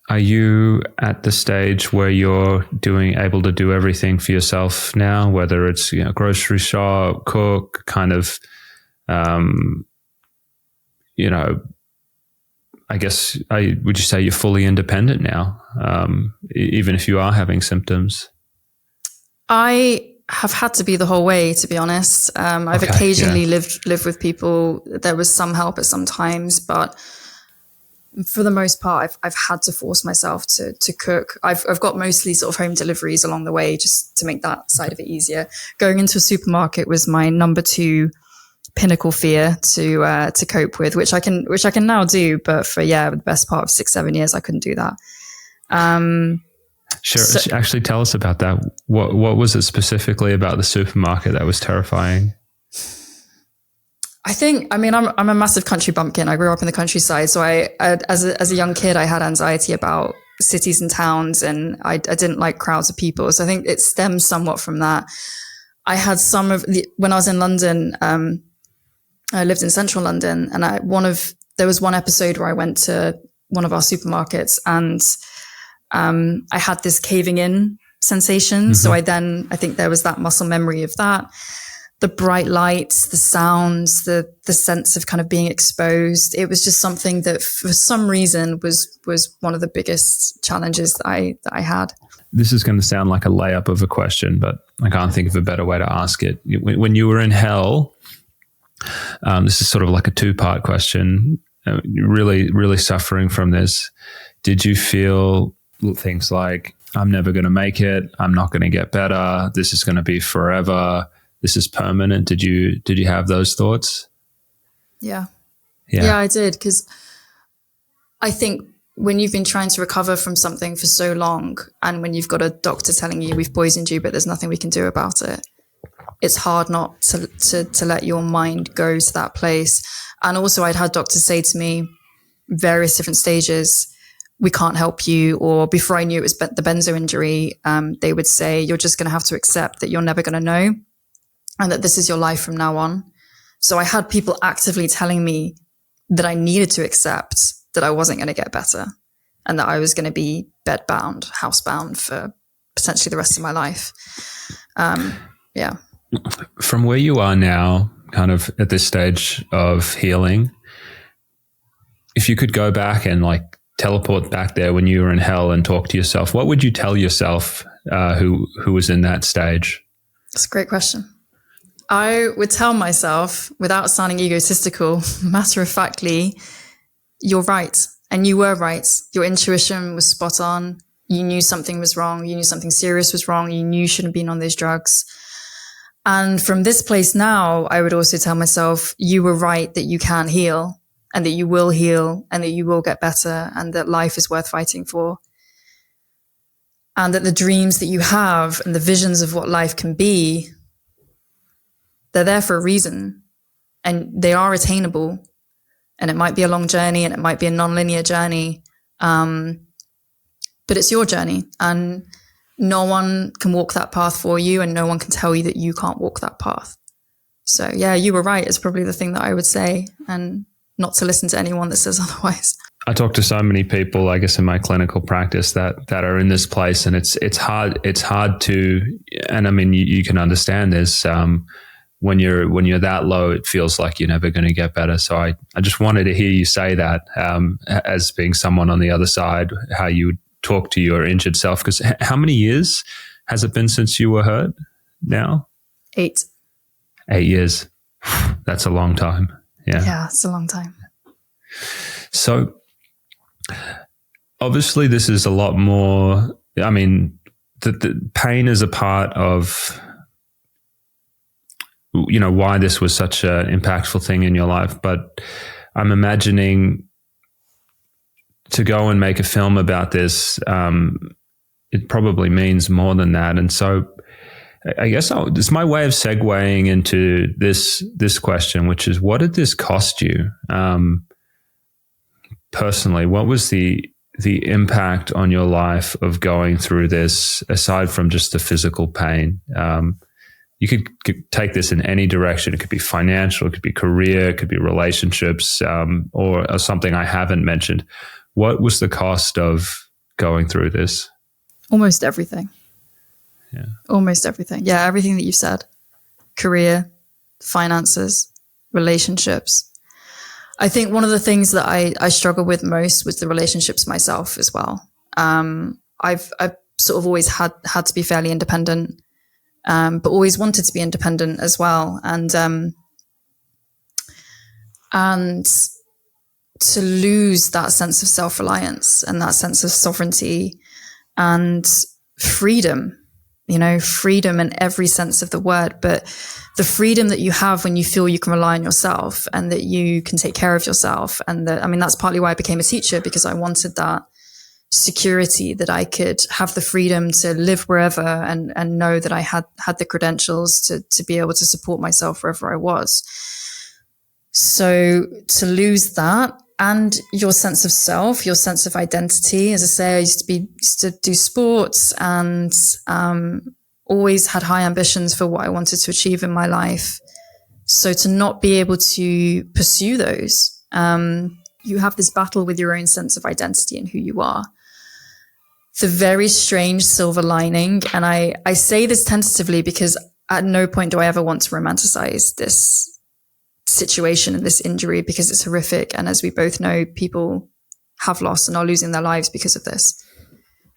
Are you at the stage where you're able to do everything for yourself now, whether it's grocery shop, cook, kind of, I guess, would you say you're fully independent now, even if you are having symptoms? I have had to be the whole way, to be honest. I've occasionally lived with people. There was some help at some times, but for the most part, I've had to force myself to cook. I've got mostly sort of home deliveries along the way, just to make that side of it easier. Going into a supermarket was my number 2 pinnacle fear to cope with, which I can now do, but for the best part of 6-7 years I couldn't do that. Sure. So, actually, tell us about that. What was it specifically about the supermarket that was terrifying? I'm a massive country bumpkin. I grew up in the countryside, so I as a young kid I had anxiety about cities and towns, and I didn't like crowds of people. So I think it stems somewhat from that. I had when I was in London. I lived in central London, and there was one episode where I went to one of our supermarkets, and I had this caving in sensation. Mm-hmm. So I think there was that muscle memory of that, the bright lights, the sounds, the sense of kind of being exposed. It was just something that for some reason was one of the biggest challenges that I had. This is going to sound like a layup of a question, but I can't think of a better way to ask it. When you were in hell, this is sort of like a 2-part question. Really, really suffering from this. Did you feel things like, I'm never going to make it, I'm not going to get better, this is going to be forever, this is permanent? Did you have those thoughts? Yeah, I did, because I think when you've been trying to recover from something for so long, and when you've got a doctor telling you we've poisoned you, but there's nothing we can do about it, it's hard not to let your mind go to that place. And also I'd had doctors say to me, various different stages, we can't help you. Or before I knew it was the Benzo injury, they would say, you're just going to have to accept that you're never going to know, and that this is your life from now on. So I had people actively telling me that I needed to accept that I wasn't going to get better, and that I was going to be bedbound, housebound for potentially the rest of my life. From where you are now, kind of at this stage of healing, if you could go back and teleport back there when you were in hell and talk to yourself, what would you tell yourself who was in that stage? That's a great question. I would tell myself, without sounding egotistical, matter-of-factly, you're right. And you were right. Your intuition was spot on. You knew something was wrong. You knew something serious was wrong. You knew you shouldn't have been on those drugs. And from this place now, I would also tell myself, you were right that you can heal, and that you will heal, and that you will get better, and that life is worth fighting for. And that the dreams that you have and the visions of what life can be, they're there for a reason, and they are attainable. And it might be a long journey, and it might be a non-linear journey. But it's your journey, and no one can walk that path for you, and no one can tell you that you can't walk that path. So yeah, you were right. It's probably the thing that I would say, and not to listen to anyone that says otherwise. I talk to so many people, I guess, in my clinical practice that are in this place, and it's hard to, and I mean, you can understand this, when you're that low, it feels like you're never going to get better. So I just wanted to hear you say that, as being someone on the other side, how you would talk to your injured self. Because how many years has it been since you were hurt now? 8. 8 years. That's a long time. Yeah, it's a long time. So obviously this is a lot more, I mean, the pain is a part of, why this was such an impactful thing in your life. But I'm imagining to go and make a film about this, it probably means more than that. And so I guess it's my way of segueing into this question, which is, what did this cost you personally? What was the impact on your life of going through this, aside from just the physical pain? You could take this in any direction. It could be financial, it could be career, it could be relationships, or something I haven't mentioned. What was the cost of going through this? Almost everything. Yeah. Almost everything. Yeah, everything that you said. Career, finances, relationships. I think one of the things that I struggled with most was the relationships myself as well. I've sort of always had to be fairly independent, but always wanted to be independent as well. And to lose that sense of self-reliance and that sense of sovereignty and freedom, freedom in every sense of the word, but the freedom that you have when you feel you can rely on yourself and that you can take care of yourself. And that's partly why I became a teacher, because I wanted that security, that I could have the freedom to live wherever and know that I had the credentials to be able to support myself wherever I was. So to lose that, and your sense of self, your sense of identity. As I say, I used to do sports and always had high ambitions for what I wanted to achieve in my life. So to not be able to pursue those, you have this battle with your own sense of identity and who you are. The very strange silver lining, and I say this tentatively because at no point do I ever want to romanticize this situation and this injury, because it's horrific. And as we both know, people have lost and are losing their lives because of this.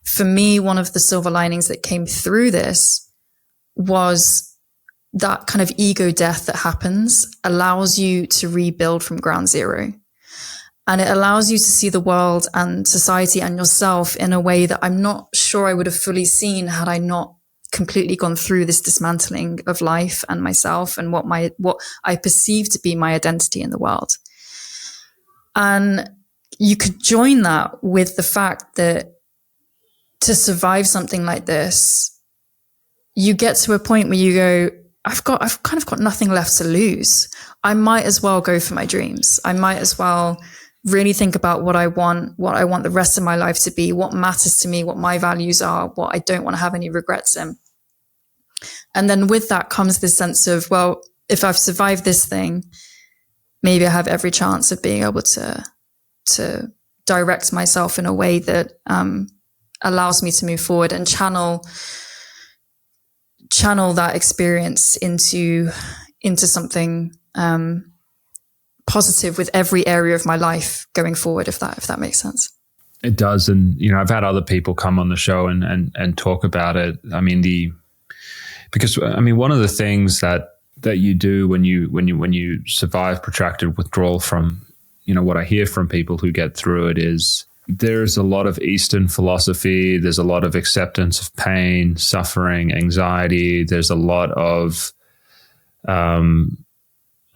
For me, one of the silver linings that came through this was that kind of ego death that happens allows you to rebuild from ground zero. And it allows you to see the world and society and yourself in a way that I'm not sure I would have fully seen had I not completely gone through this dismantling of life and myself and what I perceive to be my identity in the world. And you could join that with the fact that to survive something like this, you get to a point where you go, I've kind of got nothing left to lose. I might as well go for my dreams. I might as well really think about what I want the rest of my life to be, what matters to me, what my values are, what I don't want to have any regrets in. And then with that comes this sense of, well, if I've survived this thing, maybe I have every chance of being able to direct myself in a way that allows me to move forward and channel that experience into something positive with every area of my life going forward, if that makes sense. It does. And, I've had other people come on the show and talk about it. Because one of the things that you do when you survive protracted withdrawal from, what I hear from people who get through it is there's a lot of Eastern philosophy. There's a lot of acceptance of pain, suffering, anxiety. There's a lot of,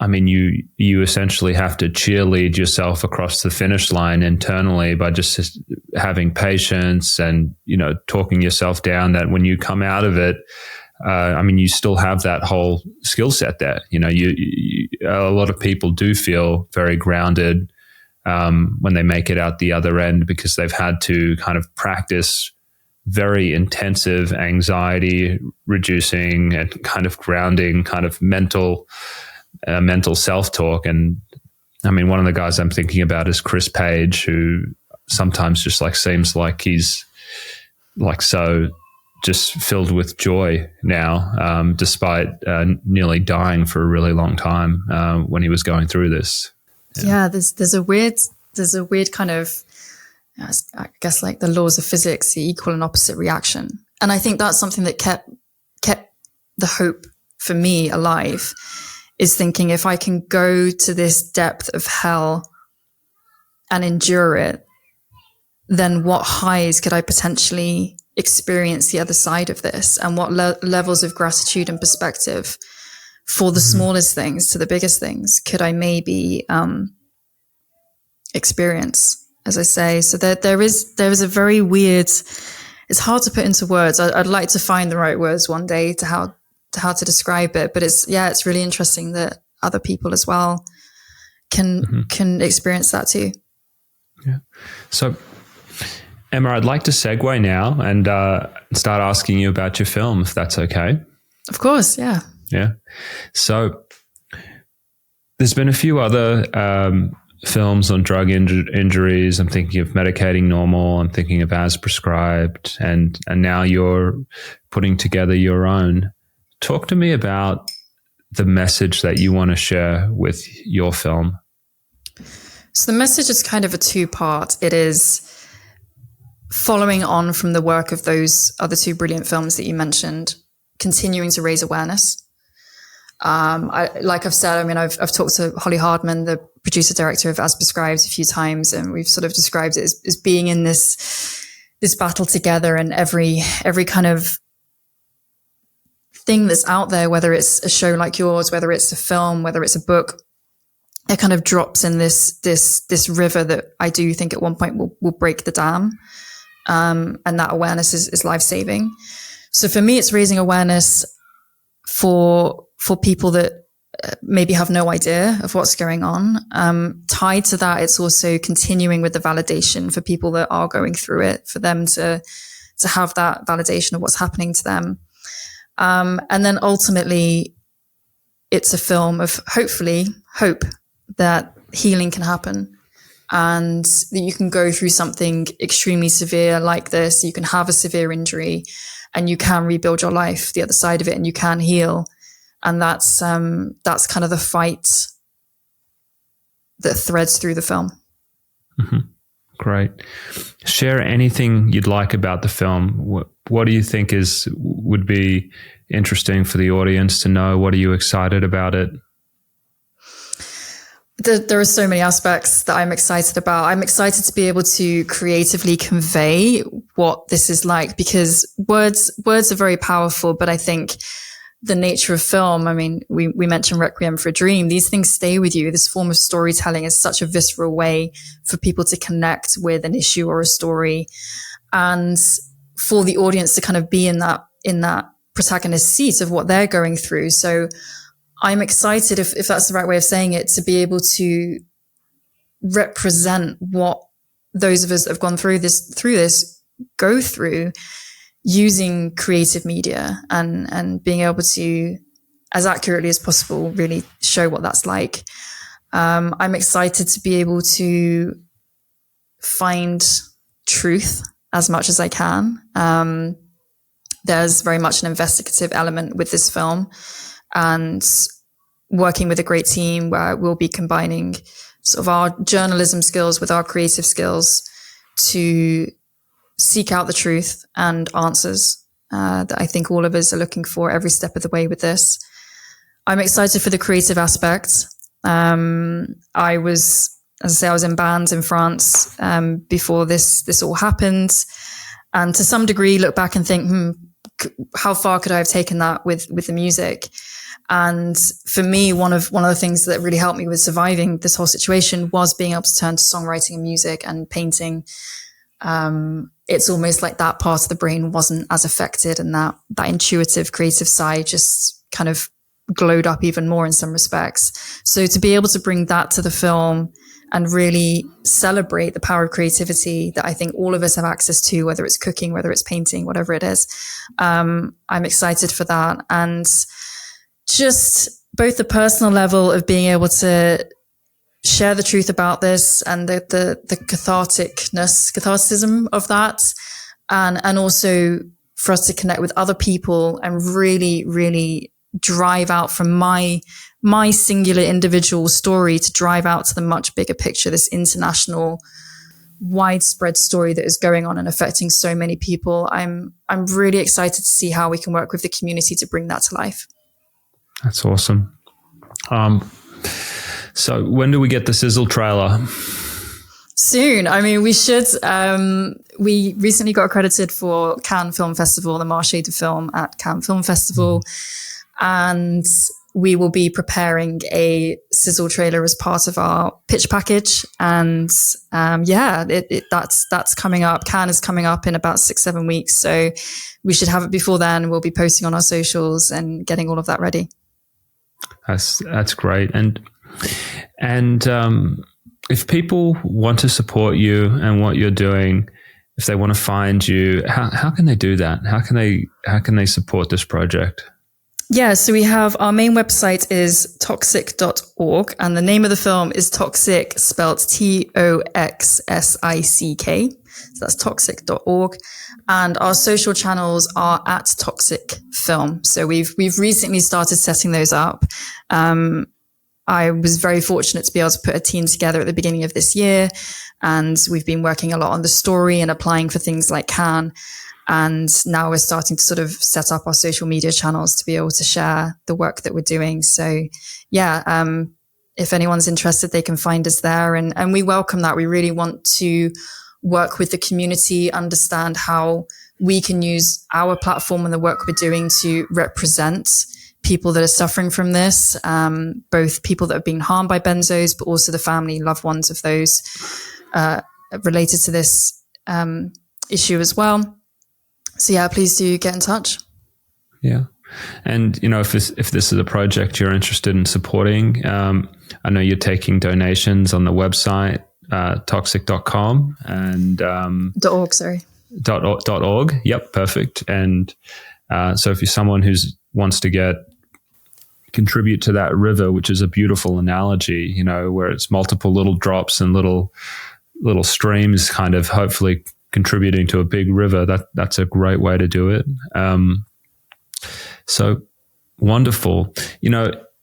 you essentially have to cheerlead yourself across the finish line internally by just having patience and, talking yourself down, that when you come out of it, you still have that whole skill set there. A lot of people do feel very grounded when they make it out the other end, because they've had to kind of practice very intensive anxiety reducing and kind of grounding, kind of mental self-talk. And one of the guys I'm thinking about is Chris Page, who sometimes just seems like he's so just filled with joy now, despite nearly dying for a really long time when he was going through this. Yeah, there's a weird kind of, I guess, like the laws of physics, the equal and opposite reaction. And I think that's something that kept the hope for me alive, is thinking, if I can go to this depth of hell and endure it, then what highs could I potentially experience the other side of this, and what levels of gratitude and perspective for the smallest things to the biggest things could I maybe experience. as I say. So there is a very weird, it's hard to put into words. I'd like to find the right words one day to how to describe it. But it's really interesting that other people as well can experience that too. Yeah. So Emma, I'd like to segue now and start asking you about your film, if that's okay. Of course, yeah. Yeah. So there's been a few other films on drug injuries. I'm thinking of Medicating Normal. I'm thinking of As Prescribed. And now you're putting together your own. Talk to me about the message that you want to share with your film. So the message is kind of a two-part. It is following on from the work of those other two brilliant films that you mentioned, continuing to raise awareness. Like I've said, I mean, I've talked to Holly Hardman, the producer director of As Prescribed, a few times, and we've sort of described it as being in this battle together, and every kind of thing that's out there, whether it's a show like yours, whether it's a film, whether it's a book, it kind of drops in this river that I do think at one point will break the dam. And that awareness is life-saving. So for me, it's raising awareness for people that maybe have no idea of what's going on. Tied to that, it's also continuing with the validation for people that are going through it, for them to have that validation of what's happening to them. And then ultimately, it's a film of hopefully hope that healing can happen, and that you can go through something extremely severe like this. You can have a severe injury and you can rebuild your life the other side of it, and you can heal. And that's kind of the fight that threads through the film. Mm-hmm. Great. Share anything you'd like about the film. What do you think would be interesting for the audience to know? What are you excited about it? There are so many aspects that I'm excited about. I'm excited to be able to creatively convey what this is like, because words are very powerful, but I think the nature of film, I mean, we mentioned Requiem for a Dream. These things stay with you. This form of storytelling is such a visceral way for people to connect with an issue or a story, and for the audience to kind of be in that protagonist seat of what they're going through. So I'm excited, if that's the right way of saying it, to be able to represent what those of us that have gone through this go through, using creative media and being able to, as accurately as possible, really show what that's like. I'm excited to be able to find truth as much as I can. There's very much an investigative element with this film, and working with a great team where we'll be combining sort of our journalism skills with our creative skills to seek out the truth and answers that I think all of us are looking for every step of the way with this. I'm excited for the creative aspect. I was in bands in France before this all happened, and to some degree look back and think, how far could I have taken that with the music? And for me, one of the things that really helped me with surviving this whole situation was being able to turn to songwriting and music and painting. It's almost like that part of the brain wasn't as affected, and that intuitive creative side just kind of glowed up even more in some respects. So to be able to bring that to the film and really celebrate the power of creativity that I think all of us have access to, whether it's cooking, whether it's painting, whatever it is, I'm excited for that. And just both the personal level of being able to share the truth about this and the catharticism of that, and also for us to connect with other people and really, really drive out from my singular individual story to drive out to the much bigger picture, this international, widespread story that is going on and affecting so many people. I'm really excited to see how we can work with the community to bring that to life. That's awesome. So when do we get the sizzle trailer? Soon. I mean, we should. We recently got accredited for Cannes Film Festival, the Marché du Film at Cannes Film Festival. And we will be preparing a sizzle trailer as part of our pitch package. And that's coming up. Cannes is coming up in about 6-7 weeks. So we should have it before then. We'll be posting on our socials and getting all of that ready. That's great. And if people want to support you and what you're doing, if they want to find you, how can they do that? How can they support this project? Yeah, so we have our main website is toxic.org, and the name of the film is Toxic, spelled TOXSICK. So that's toxic.org. And our social channels are at Toxic Film. So we've recently started setting those up. I was very fortunate to be able to put a team together at the beginning of this year, and we've been working a lot on the story and applying for things like Cannes. And now we're starting to sort of set up our social media channels to be able to share the work that we're doing. So yeah, if anyone's interested, they can find us there. And we welcome that. We really want to work with the community, understand how we can use our platform and the work we're doing to represent people that are suffering from this, both people that have been harmed by benzos, but also the family, loved ones of those related to this issue as well. So yeah, please do get in touch. Yeah. And, if this is a project you're interested in supporting, I know you're taking donations on the website, toxic.com and .org, sorry. .org. Yep. Perfect. And so if you're someone who wants to contribute to that river, which is a beautiful analogy, where it's multiple little drops and little streams kind of hopefully contributing to a big river, that's a great way to do it. So wonderful.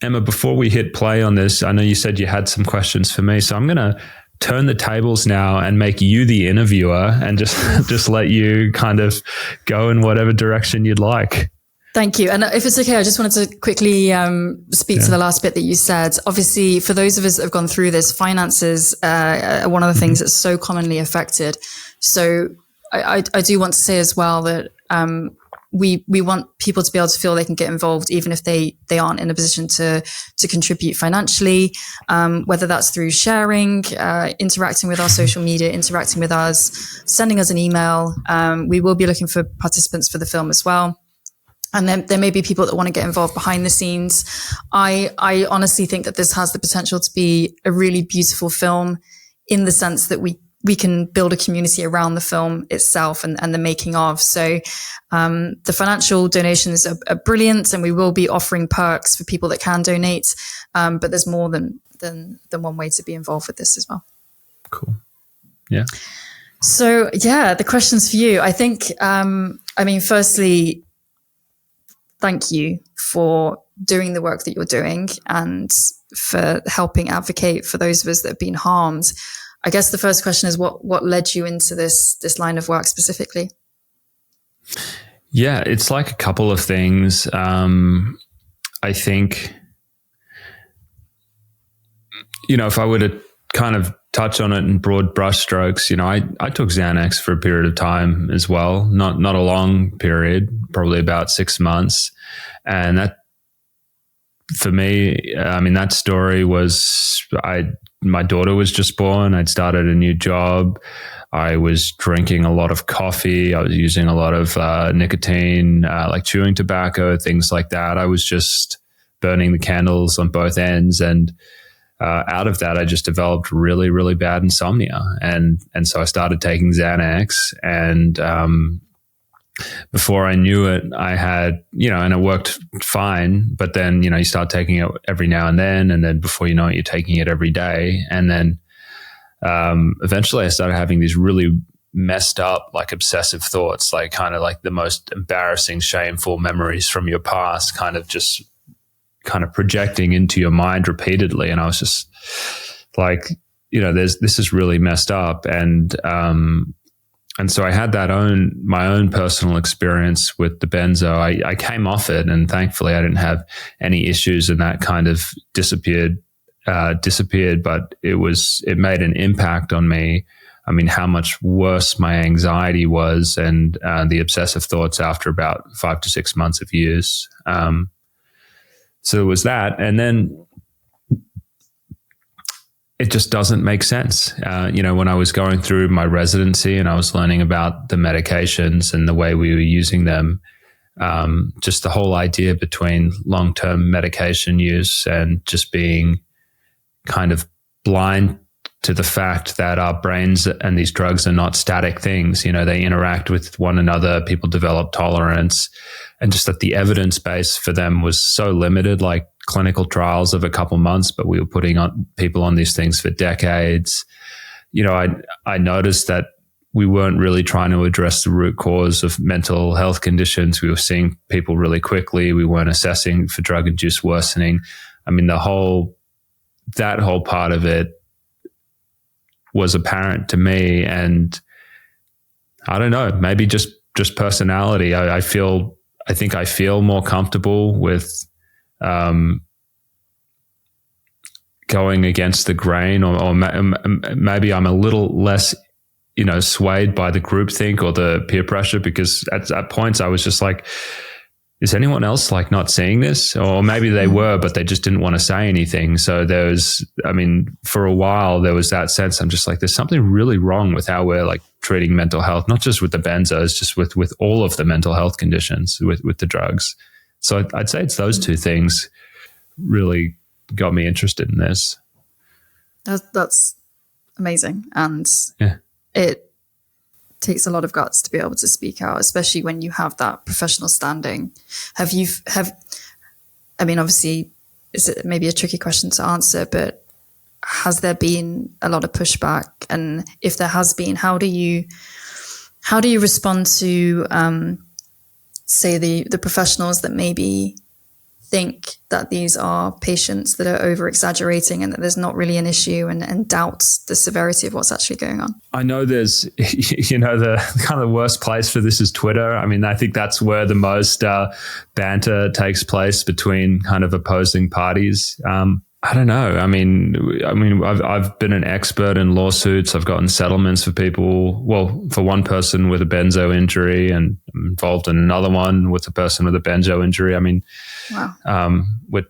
Emma, before we hit play on this, I know you said you had some questions for me, so I'm going to turn the tables now and make you the interviewer and just let you kind of go in whatever direction you'd like. Thank you. And if it's okay, I just wanted to quickly speak to the last bit that you said. Obviously, for those of us that have gone through this, finances are one of the things that's so commonly affected. So I do want to say as well that we want people to be able to feel they can get involved, even if they aren't in a position to contribute financially, whether that's through sharing, interacting with our social media, interacting with us, sending us an email. We will be looking for participants for the film as well. And then there may be people that want to get involved behind the scenes. I honestly think that this has the potential to be a really beautiful film in the sense that we can build a community around the film itself and the making of. So the financial donations are brilliant, and we will be offering perks for people that can donate. But there's more than one way to be involved with this as well. Cool. Yeah. So yeah, the questions for you. I think, firstly, thank you for doing the work that you're doing and for helping advocate for those of us that have been harmed. I guess the first question is what led you into this line of work specifically? Yeah, it's like a couple of things. I think, if I were to kind of touch on it in broad brushstrokes, I took Xanax for a period of time as well, not a long period, probably about 6 months. And that, for me, that story was, my daughter was just born. I'd started a new job. I was drinking a lot of coffee. I was using a lot of nicotine, like chewing tobacco, things like that. I was just burning the candles on both ends. And out of that, I just developed really, really bad insomnia. And so I started taking Xanax, and before I knew it, I had, and it worked fine. But then, you start taking it every now and then before you know it, you're taking it every day. And then eventually I started having these really messed up, like obsessive thoughts, like kind of like the most embarrassing, shameful memories from your past, kind of projecting into your mind repeatedly. And I was just like, this is really messed up. And so I had my own personal experience with the benzo. I came off it, and thankfully I didn't have any issues, and that kind of disappeared, but it made an impact on me. I mean, how much worse my anxiety was, and the obsessive thoughts after about 5 to 6 months of use. there was that. And then it just doesn't make sense. When I was going through my residency and I was learning about the medications and the way we were using them, just the whole idea between long-term medication use and just being kind of blind to the fact that our brains and these drugs are not static things. They interact with one another. People develop tolerance, and just that the evidence base for them was so limited, like clinical trials of a couple months, but we were putting on people on these things for decades. I noticed that we weren't really trying to address the root cause of mental health conditions. We were seeing people really quickly. We weren't assessing for drug-induced worsening. I mean, that whole part of it was apparent to me. And I don't know, maybe just personality. I think I feel more comfortable with going against the grain, or maybe I'm a little less, swayed by the groupthink or the peer pressure, because at points I was just like, is anyone else like not seeing this? Or maybe they were, but they just didn't want to say anything. So for a while there was that sense. I'm just like, there's something really wrong with how we're like treating mental health, not just with the benzos, just with all of the mental health conditions with the drugs. So I'd say it's those two things really got me interested in this. That's amazing. And it takes a lot of guts to be able to speak out, especially when you have that professional standing. Obviously it's maybe a tricky question to answer, but has there been a lot of pushback? And if there has been, how do you respond to, say the professionals that maybe think that these are patients that are over exaggerating and that there's not really an issue, and doubt the severity of what's actually going on? I know there's, the kind of worst place for this is Twitter. I mean, I think that's where the most banter takes place between kind of opposing parties. I don't know. I mean, I've been an expert in lawsuits. I've gotten settlements for people. Well, for one person with a benzo injury, and I'm involved in another one with a person with a benzo injury. I mean, wow. We're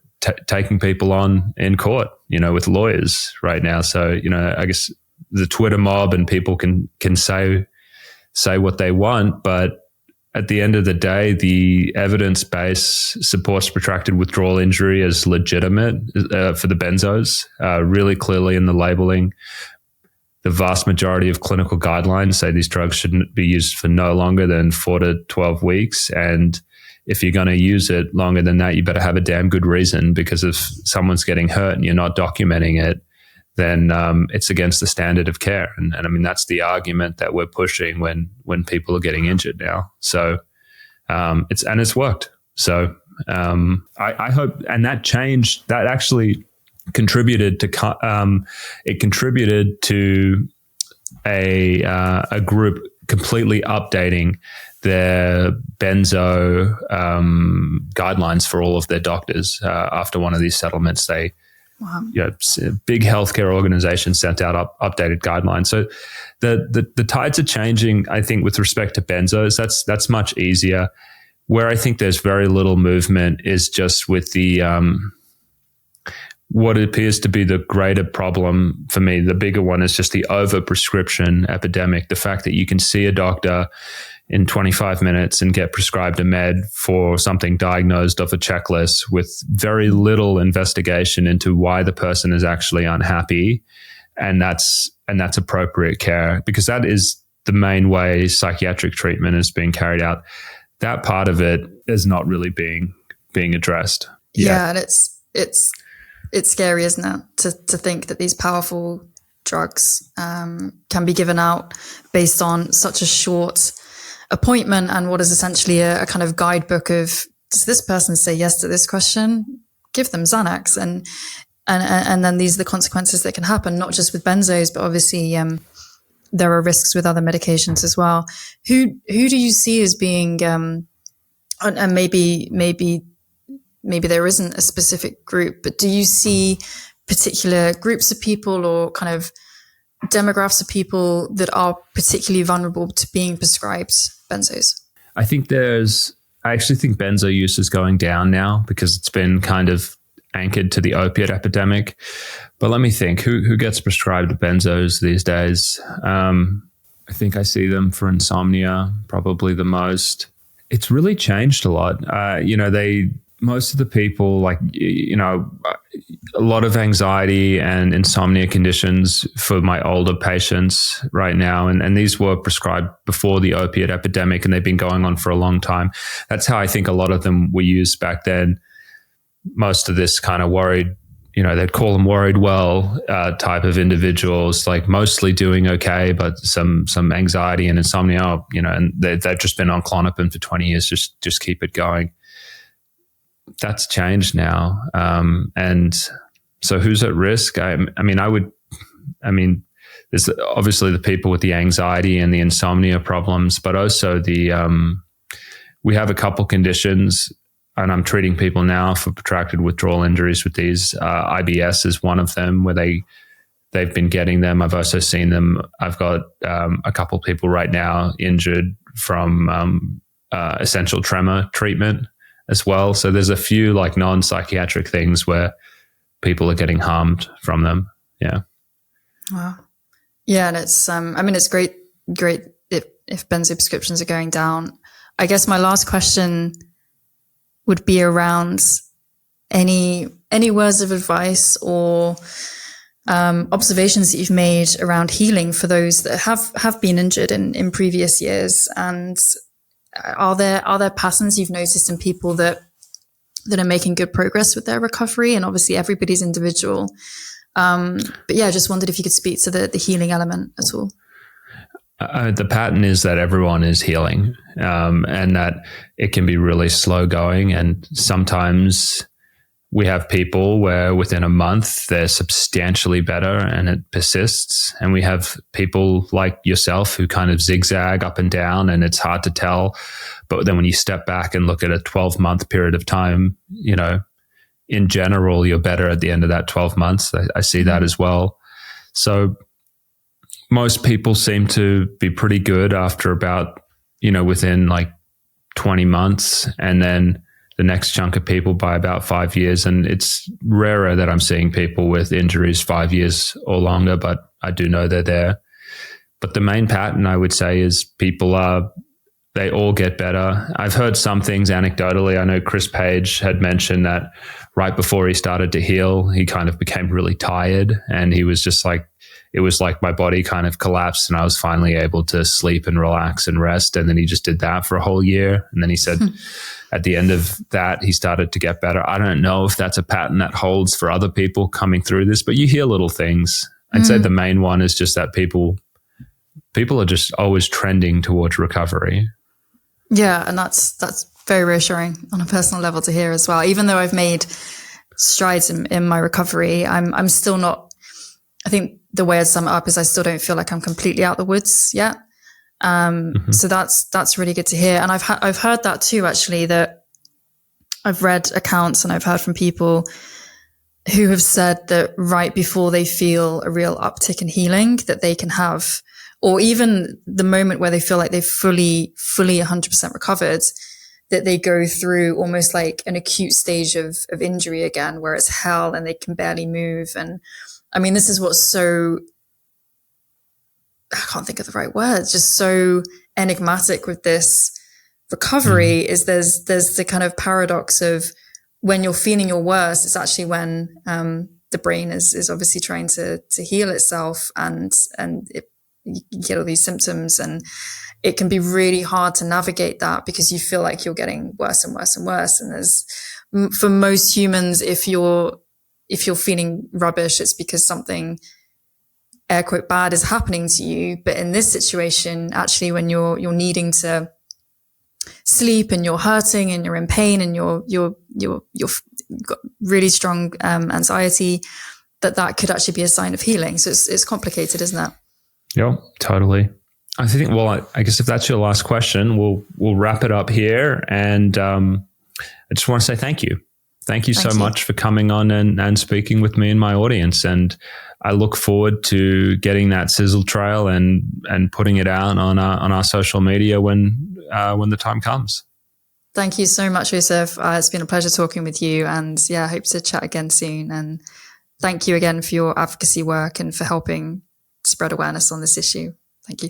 taking people on in court, with lawyers right now. So, I guess the Twitter mob and people can say what they want, but at the end of the day, the evidence base supports protracted withdrawal injury as legitimate for the benzos, really clearly in the labeling. The vast majority of clinical guidelines say these drugs shouldn't be used for no longer than 4 to 12 weeks. And if you're going to use it longer than that, you better have a damn good reason, because if someone's getting hurt and you're not documenting it, then it's against the standard of care. And I mean, that's the argument that we're pushing when people are getting injured now. So it's worked. So I hope, and that change, that actually contributed to a group completely updating their benzo guidelines for all of their doctors after one of these settlements. They Wow. Big healthcare organizations sent out updated guidelines. So the tides are changing, I think, with respect to benzos. That's much easier. Where I think there's very little movement is just with the what appears to be the greater problem for me. The bigger one is just the overprescription epidemic. The fact that you can see a doctor in 25 minutes and get prescribed a med for something diagnosed off a checklist with very little investigation into why the person is actually unhappy. And that's appropriate care, because that is the main way psychiatric treatment is being carried out. That part of it is not really being addressed. Yeah, and it's scary, isn't it, to think that these powerful drugs can be given out based on such a short appointment and what is essentially a kind of guidebook of, does this person say yes to this question? Give them Xanax. And then these are the consequences that can happen, not just with benzos, but obviously there are risks with other medications as well. Who do you see as being, and maybe there isn't a specific group, but do you see particular groups of people or kind of demographics of people that are particularly vulnerable to being prescribed benzos? I think there's I actually think benzo use is going down now because it's been kind of anchored to the opiate epidemic. But let me think, who gets prescribed benzos these days? I think I see them for insomnia, probably the most. It's really changed a lot. Most of the people, like, a lot of anxiety and insomnia conditions for my older patients right now. And these were prescribed before the opiate epidemic, and they've been going on for a long time. That's how I think a lot of them were used back then. Most of this kind of worried, they'd call them worried well type of individuals, like mostly doing okay, but some anxiety and insomnia, and they've just been on Klonopin for 20 years, just keep it going. That's changed now. And so who's at risk? There's obviously the people with the anxiety and the insomnia problems, but also we have a couple conditions, and I'm treating people now for protracted withdrawal injuries with these. IBS is one of them, where they've been getting them. I've also seen them. I've got a couple people right now injured from essential tremor treatment as well. So there's a few like non-psychiatric things where people are getting harmed from them. Yeah. Wow. Yeah. And it's, it's great if benzo prescriptions are going down. I guess my last question would be around any words of advice or observations that you've made around healing for those that have been injured in previous years. And are there patterns you've noticed in people that are making good progress with their recovery? And obviously everybody's individual. But yeah, I just wondered if you could speak to the healing element at all. The pattern is that everyone is healing, and that it can be really slow going. And sometimes we have people where within a month they're substantially better and it persists. And we have people like yourself who kind of zigzag up and down, and it's hard to tell. But then when you step back and look at a 12-month period of time, in general, you're better at the end of that 12 months. I see that as well. So most people seem to be pretty good after about, within like 20 months. And then the next chunk of people by about 5 years. And it's rarer that I'm seeing people with injuries 5 years or longer, but I do know they're there. But the main pattern, I would say, is they all get better. I've heard some things anecdotally. I know Chris Page had mentioned that right before he started to heal, he kind of became really tired, and he was just like, it was like my body kind of collapsed and I was finally able to sleep and relax and rest. And then he just did that for a whole year. And then he said at the end of that, he started to get better. I don't know if that's a pattern that holds for other people coming through this, but you hear little things. I'd say the main one is just that people are just always trending towards recovery. Yeah. And that's very reassuring on a personal level to hear as well. Even though I've made strides in my recovery, I'm still not, I think the way I'd sum it up is I still don't feel like I'm completely out the woods yet. So that's really good to hear. And I've heard that too, actually, that I've read accounts and I've heard from people who have said that right before they feel a real uptick in healing that they can have, or even the moment where they feel like they've fully 100% recovered, that they go through almost like an acute stage of injury again, where it's hell and they can barely move. And I mean, this is what's so, I can't think of the right words, just so enigmatic with this recovery is there's the kind of paradox of when you're feeling your worst, it's actually when the brain is obviously trying to heal itself, and you get all these symptoms, and it can be really hard to navigate that because you feel like you're getting worse and worse and worse. And there's, for most humans, if you're feeling rubbish, it's because something air quote bad is happening to you. But in this situation, actually, when you're needing to sleep and you're hurting and you're in pain and you've got really strong anxiety, that could actually be a sign of healing. So it's complicated, isn't it? Yeah, totally. I think, well, I guess if that's your last question, we'll wrap it up here. And I just want to say thank you. Thank you so much for coming on and speaking with me and my audience. And I look forward to getting that sizzle trail and putting it out on our social media when the time comes. Thank you so much, Josef. It's been a pleasure talking with you, and yeah, I hope to chat again soon. And thank you again for your advocacy work and for helping spread awareness on this issue. Thank you.